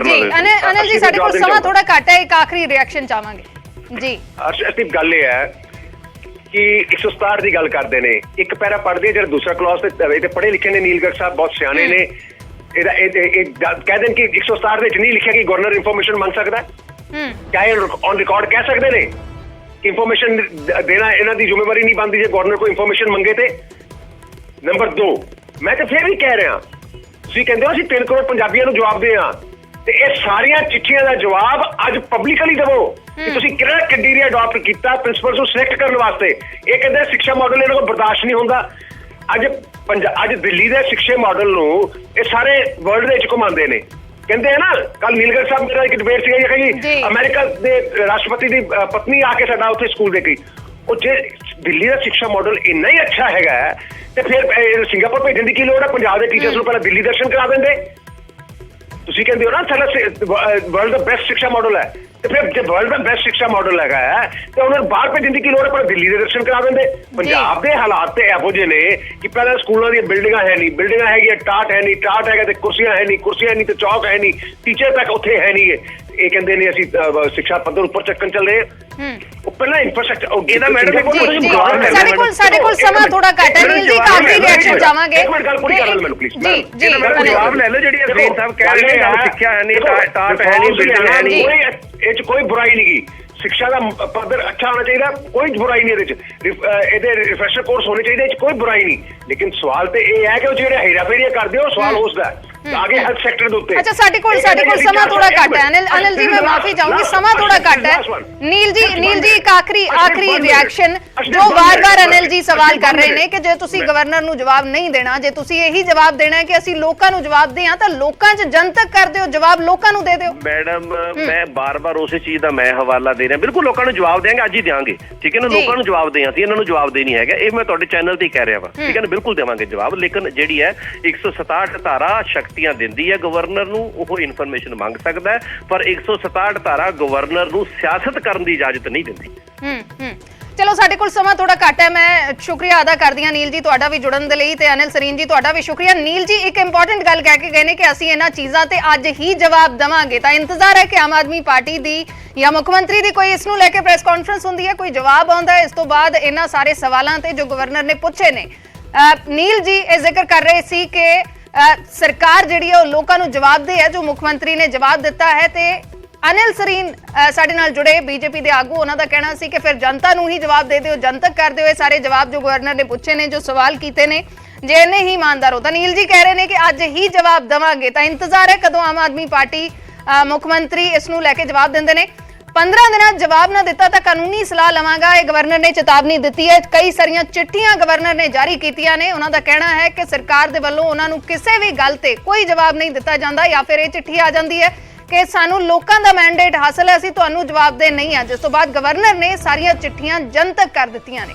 ਅਨਿਲ ਜੀ, ਸਾਡੇ ਕੋਲ ਸਮਾਂ ਥੋੜਾ ਘੱਟ ਹੈ, ਇੱਕ ਆਖਰੀ ਰਿਐਕਸ਼ਨ ਚਾਹਾਂਗੇ ਜੀ।
ਅਰਸ਼ਦੀਪ, ਗੱਲ ਇਹ ਹੈ ਕਿ 167 ਦੀ ਗੱਲ ਕਰਦੇ ਨੇ, ਇੱਕ ਪੈਰਾ ਪੜ੍ਹਦੇ ਜਿਹੜਾ ਦੂਸਰਾ ਕਲਾਸ ਤੇ ਪੜ੍ਹੇ ਲਿਖੇ ਨੇ, ਨੀਲਗੜ੍ਹ ਸਾਹਿਬ ਬਹੁਤ ਸਿਆਣੇ ਨੇ, ਇਹਦਾ ਕਹਿ ਦੇਣ ਕਿ 167 ਦੇ ਵਿੱਚ ਨਹੀਂ ਲਿਖਿਆ ਕਿ ਗਵਰਨਰ ਇਨਫੋਰਮੇਸ਼ਨ ਮੰਗ ਸਕਦਾ। ਕਿਆ ਇਹ ਔਨ ਰਿਕਾਰਡ ਕਹਿ ਸਕਦੇ ਨੇ ਇਨਫੋਰਮੇਸ਼ਨ ਦੇਣਾ ਇਹਨਾਂ ਦੀ ਜ਼ਿੰਮੇਵਾਰੀ ਨਹੀਂ ਬਣਦੀ ਜੇ ਗਵਰਨਰ ਕੋਈ ਇਨਫੋਰਮੇਸ਼ਨ ਮੰਗੇ ਤੇ? ਨੰਬਰ 2, ਮੈਂ ਤਾਂ ਫਿਰ ਵੀ ਕਹਿ ਰਿਹਾ, ਤੁਸੀਂ ਕਹਿੰਦੇ ਹੋ ਅਸੀਂ 3 ਕਰੋੜ ਪੰਜਾਬੀਆਂ ਨੂੰ ਜਵਾਬ ਦੇ ਹਾਂ, ਤੇ ਇਹ ਸਾਰੀਆਂ ਚਿੱਠੀਆਂ ਦਾ ਜਵਾਬ ਅੱਜ ਪਬਲਿਕਲੀ ਦੇਵੋ ਕਿ ਤੁਸੀਂ ਕਿਹੜਾ ਕ੍ਰਾਈਟੇਰੀਆ ਅਡਾਪਟ ਕੀਤਾ ਪ੍ਰਿੰਸੀਪਲਸ ਨੂੰ ਸਿਲੈਕਟ ਕਰਨ ਵਾਸਤੇ। ਇਹ ਕਹਿੰਦੇ ਸਿੱਖਿਆ ਮਾਡਲ ਇਹਨਾਂ ਕੋਲ ਬਰਦਾਸ਼ਤ ਨਹੀਂ ਹੁੰਦਾ। ਅੱਜ ਦਿੱਲੀ ਦੇ ਸਿੱਖਿਆ ਮਾਡਲ ਨੂੰ ਇਹ ਸਾਰੇ ਵਰਲਡ ਦੇ ਵਿੱਚ ਘੁਮਾਉਂਦੇ ਨੇ। ਕਹਿੰਦੇ ਆ ਨਾ, ਕੱਲ ਨੀਲਗੜ੍ਹ ਸਾਹਿਬ ਮੇਰਾ ਇੱਕ ਡਿਬੇਟ ਸੀਗਾ ਕਿ ਅਮਰੀਕਾ ਦੇ ਰਾਸ਼ਟਰਪਤੀ ਦੀ ਪਤਨੀ ਆ ਕੇ ਸਾਡਾ ਉੱਥੇ ਸਕੂਲ ਦੇ ਗਈ। ਉਹ ਜੇ ਦਿੱਲੀ ਦਾ ਸਿੱਖਿਆ ਮਾਡਲ ਇੰਨਾ ਹੀ ਅੱਛਾ ਹੈਗਾ ਤੇ ਫਿਰ ਸਿੰਗਾਪੁਰ ਭੇਜਣ ਦੀ ਕੀ ਲੋੜ ਹੈ? ਪੰਜਾਬ ਦੇ ਟੀਚਰਸ ਨੂੰ ਪਹਿਲਾਂ ਦਿੱਲੀ ਦਰਸ਼ਨ ਕਰਾ ਦਿੰਦੇ। ਤੁਸੀਂ ਕਹਿੰਦੇ ਹੋ ਨਾ ਸਾਡਾ ਵਰਲਡ ਦਾ ਬੈਸਟ ਸਿੱਖਿਆ ਮਾਡਲ ਹੈ, ਤੇ ਫਿਰ ਜੇ ਵਰਲਡ ਦਾ ਬੈਸਟ ਸਿੱਖਿਆ ਮਾਡਲ ਹੈਗਾ ਤੇ ਉਹਨਾਂ ਨੂੰ ਬਾਹਰ ਭੇਜਣ ਦੀ ਕੀ ਲੋੜ ਹੈ? ਪਰ ਦਿੱਲੀ ਦੇ ਦਰਸ਼ਨ ਕਰਾ ਦਿੰਦੇ। ਪੰਜਾਬ ਦੇ ਹਾਲਾਤ ਤੇ ਇਹੋ ਜਿਹੇ ਨੇ ਕਿ ਪਹਿਲਾਂ ਸਕੂਲਾਂ ਦੀਆਂ ਬਿਲਡਿੰਗਾਂ ਹੈ ਨਹੀਂ, ਬਿਲਡਿੰਗਾਂ ਹੈਗੀਆਂ, ਟਾਟ ਹੈ ਨਹੀਂ, ਟਾਟ ਹੈਗਾ ਤੇ ਕੁਰਸੀਆਂ ਹੈ ਨਹੀਂ, ਕੁਰਸੀਆਂ ਹੈ ਨਹੀਂ ਤੇ ਚੌਕ ਹੈ ਨਹੀਂ, ਟੀਚਰ ਤੱਕ ਉੱਥੇ ਹੈ ਨਹੀਂ। ਇਹ ਕਹਿੰਦੇ ਨੇ ਅਸੀਂ ਸਿੱਖਿਆ ਪੱਧਰ ਉੱਪਰ ਚੱਕਣ ਚੱਲ ਰਹੇ ਹਾਂ। ਉਹ ਪਹਿਲਾਂ ਇਨਫਰਾਸਟ੍ਰਕਚਰ ਇਹਦਾ ਮੈਡਮ
ਸਾਡੇ ਕੋਲ ਸਮਾਂ ਥੋੜਾ ਘੱਟ ਹੈ। ਨੀਲ ਜੀ ਕਾਫੀ ਰਿਐਕਸ਼ਨ ਚਾਹਾਂਗੇ।
ਇੱਕ ਮਿੰਟ ਗੱਲ ਪੂਰੀ ਕਰ ਲਓ ਮੈਨੂੰ ਪਲੀਜ਼।
ਜੀ
ਜਵਾਬ ਲੈ ਲਓ। ਜਿਹੜੀ ਅਰਵਿੰਦ ਸਾਹਿਬ ਕਹਿ ਰਹੇ ਨੇ ਸਿੱਖਿਆ ਹੈ ਨਹੀਂ, ਟਾਟ ਹੈ ਨਹੀਂ, ਬਿਲਡਿੰਗ ਹੈ ਨਹੀਂ,
ਇਹ 'ਚ ਕੋਈ ਬੁਰਾਈ ਨਹੀਂ ਗੀ। ਸਿੱਖਿਆ ਦਾ ਪੱਧਰ ਅੱਛਾ ਹੋਣਾ ਚਾਹੀਦਾ, ਕੋਈ ਬੁਰਾਈ ਨਹੀਂ ਇਹਦੇ 'ਚ। ਇਹਦੇ ਰਿਫਰੈਸ਼ਰ ਕੋਰਸ ਹੋਣੇ ਚਾਹੀਦੇ, ਇਹ 'ਚ ਕੋਈ ਬੁਰਾਈ ਨਹੀਂ। ਲੇਕਿਨ ਸਵਾਲ ਤੇ ਇਹ ਹੈ ਕਿ ਉਹ ਜਿਹੜੇ ਹੇਰਾਫੇਰੀਆਂ ਕਰਦੇ ਹੋ, ਸਵਾਲ ਉਸਦਾ ਆਗੇ ਹੈਲਥ ਸੈਕਟਰ ਦੇ ਉੱਤੇ।
ਅੱਛਾ, ਸਾਡੇ ਕੋਲ ਸਮਾਂ ਥੋੜਾ ਘੱਟ ਹੈ। ਅਨਿਲ ਜੀ ਮੈਂ ਮਾਫੀ ਚਾਹੂੰਗੀ, ਸਮਾਂ ਥੋੜਾ ਘੱਟ ਹੈ। ਨੀਲ ਜੀ ਇੱਕ ਆਖਰੀ ਰਿਐਕਸ਼ਨ ਜੋ ਵਾਰ-ਵਾਰ ਅਨਿਲ ਜੀ ਸਵਾਲ ਕਰ ਰਹੇ ਨੇ ਕਿ ਜੇ ਤੁਸੀਂ ਗਵਰਨਰ ਨੂੰ ਜਵਾਬ ਨਹੀਂ ਦੇਣਾ, ਜੇ ਤੁਸੀਂ ਇਹੀ ਜਵਾਬ ਦੇਣਾ ਹੈ ਕਿ ਅਸੀਂ ਲੋਕਾਂ ਨੂੰ ਜਵਾਬ ਦੇਆਂ, ਤਾਂ ਲੋਕਾਂ 'ਚ ਜਨਤਕ ਕਰ ਦਿਓ, ਜਵਾਬ ਲੋਕਾਂ ਨੂੰ ਦੇ ਦਿਓ।
ਮੈਡਮ ਮੈਂ ਬਾਰ-ਬਾਰ ਉਸੇ ਚੀਜ਼ ਦਾ ਮੈਂ ਹਵਾਲਾ ਦੇ ਰਿਹਾ। ਬਿਲਕੁਲ ਲੋਕਾਂ ਨੂੰ ਜਵਾਬ ਦੇਾਂਗੇ, ਅੱਜ ਹੀ ਦੇਵਾਂਗੇ, ਠੀਕ ਹੈ ਨਾ। ਲੋਕਾਂ ਨੂੰ ਜਵਾਬ ਦੇ ਅਸੀਂ, ਇਹਨਾਂ ਨੂੰ ਜਵਾਬ ਦੇ ਨਹੀਂ ਹੈਗਾ। ਇਹ ਮੈਂ ਤੁਹਾਡੇ ਚੈਨਲ ਤੇ ਹੀ ਕਹਿ ਰਿਹਾ ਵਾ, ਠੀਕ ਹੈ ਨਾ। ਬਿਲਕੁਲ ਦੇਵਾਂਗੇ ਜਵਾਬ। ਲੇਕਿਨ ਜਿਹੜੀ ਹੈ 167 ਧਾਰਾ ਸ਼ਕਤੀਆਂ ਦਿੰਦੀ ਹੈ ਗਵਰਨਰ ਨੂੰ, ਉਹ ਇਨਫੋਰਮੇਸ਼ਨ ਮੰਗ ਸਕਦਾ ਹੈ, ਪਰ 167 ਧਾਰਾ ਗਵਰਨਰ ਨੂੰ ਸਿਆਸਤ ਕਰਨ ਦੀ ਇਜਾਜ਼ਤ ਨਹੀਂ ਦਿੰਦੀ।
ਚਲੋ, ਸਾਡੇ ਕੋਲ ਸਮਾਂ ਥੋੜਾ ਘੱਟ ਹੈ। ਮੈਂ ਸ਼ੁਕਰੀਆ ਅਦਾ ਕਰਦੀ ਹਾਂ ਨੀਲ ਜੀ ਤੁਹਾਡਾ ਵੀ ਜੁੜਨ ਦੇ ਲਈ, ਤੇ ਅਨਿਲ ਸਰੀਨ ਜੀ ਤੁਹਾਡਾ ਵੀ ਸ਼ੁਕਰੀਆ। ਨੀਲ ਜੀ ਇੱਕ ਇੰਪੋਰਟੈਂਟ ਗੱਲ ਕਹਿ ਕੇ ਗਏ ਨੇ ਕਿ ਅਸੀਂ ਇਹਨਾਂ ਚੀਜ਼ਾਂ ਤੇ ਅੱਜ ਹੀ ਜਵਾਬ ਦੇਵਾਂਗੇ। ਤਾਂ ਇੰਤਜ਼ਾਰ ਹੈ ਕਿ ਆਮ ਆਦਮੀ ਪਾਰਟੀ ਦੀ ਜਾਂ ਮੁੱਖ ਮੰਤਰੀ ਦੀ ਕੋਈ ਇਸ ਨੂੰ ਲੈ ਕੇ ਪ੍ਰੈਸ ਕਾਨਫਰੰਸ ਹੁੰਦੀ ਹੈ, ਕੋਈ ਜਵਾਬ ਆਉਂਦਾ ਹੈ ਇਸ ਤੋਂ ਬਾਅਦ ਇਹਨਾਂ ਸਾਰੇ ਸਵਾਲਾਂ ਤੇ ਜੋ ਗਵਰਨਰ ਨੇ ਪੁੱਛੇ ਨੇ। ਨੀਲ ਜੀ ਇਹ ਜ਼ਿਕਰ ਕਰ ਰਹੇ ਸੀ ਕਿ ਸਰਕਾਰ ਜਿਹੜੀ ਹੈ ਉਹ ਲੋਕਾਂ ਨੂੰ ਜਵਾਬ ਦੇ ਹੈ, ਜੋ ਮੁੱਖ ਮੰਤਰੀ ਨੇ ਜਵਾਬ ਦਿੱਤਾ ਹੈ। ਤੇ ਅਨਿਲ ਸਰੀਨ ਸਾਡੇ ਨਾਲ ਜੁੜੇ ਬੀਜੇਪੀ ਦੇ ਆਗੂ, ਉਹਨਾਂ ਦਾ ਕਹਿਣਾ ਸੀ ਕਿ ਫਿਰ ਜਨਤਾ ਨੂੰ ਹੀ ਜਵਾਬ ਦੇ ਦਿਓ, ਜਨਤਕ ਕਰ ਦਿਓ ਇਹ ਸਾਰੇ ਜਵਾਬ ਜੋ ਗਵਰਨਰ ਨੇ ਪੁੱਛੇ ਨੇ, ਜੋ ਸਵਾਲ ਕੀਤੇ ਨੇ। ਜੇ ਇਹਨੇ ਹੀ ਇਮਾਨਦਾਰ ਹੋ ਤਾਂ ਨੀਲ ਜੀ ਕਹਿ ਰਹੇ ਨੇ ਕਿ ਅੱਜ ਹੀ ਜਵਾਬ ਦੇਵਾਂਗੇ। ਤਾਂ ਇੰਤਜ਼ਾਰ ਹੈ ਕਦੋਂ ਆਮ ਆਦਮੀ ਪਾਰਟੀ ਮੁੱਖ ਮੰਤਰੀ ਇਸ ਨੂੰ ਲੈ ਕੇ ਜਵਾਬ ਦਿੰਦੇ ਨੇ। 15 ਦਿਨਾਂ ਜਵਾਬ ਨਾ ਦਿੱਤਾ ਤਾਂ ਕਾਨੂੰਨੀ ਸਲਾਹ ਲਵਾਂਗਾ, ਇਹ ਗਵਰਨਰ ਨੇ ਚੇਤਾਵਨੀ ਦਿੱਤੀ ਹੈ। ਕਈ ਸਾਰੀਆਂ ਚਿੱਠੀਆਂ ਗਵਰਨਰ ਨੇ ਜਾਰੀ ਕੀਤੀਆਂ ਨੇ। ਉਹਨਾਂ ਦਾ ਕਹਿਣਾ ਹੈ ਕਿ ਸਰਕਾਰ ਦੇ ਵੱਲੋਂ ਉਹਨਾਂ ਨੂੰ ਕਿਸੇ ਵੀ ਗੱਲ ਤੇ ਕੋਈ ਜਵਾਬ ਨਹੀਂ ਦਿੱਤਾ ਜਾਂਦਾ, ਜਾਂ ਫਿਰ ਇਹ ਚਿੱਠੀ ਆ ਜਾਂਦੀ ਹੈ ਕਿ ਸਾਨੂੰ ਲੋਕਾਂ ਦਾ ਮੈਂਡੇਟ ਹਾਸਲ ਹੈ, ਅਸੀਂ ਤੁਹਾਨੂੰ ਜਵਾਬ ਦੇ ਨਹੀਂ ਆ, ਜਿਸ ਤੋਂ ਬਾਅਦ ਗਵਰਨਰ ਨੇ ਸਾਰੀਆਂ ਚਿੱਠੀਆਂ ਜਨਤਕ ਕਰ ਦਿੱਤੀਆਂ ਨੇ।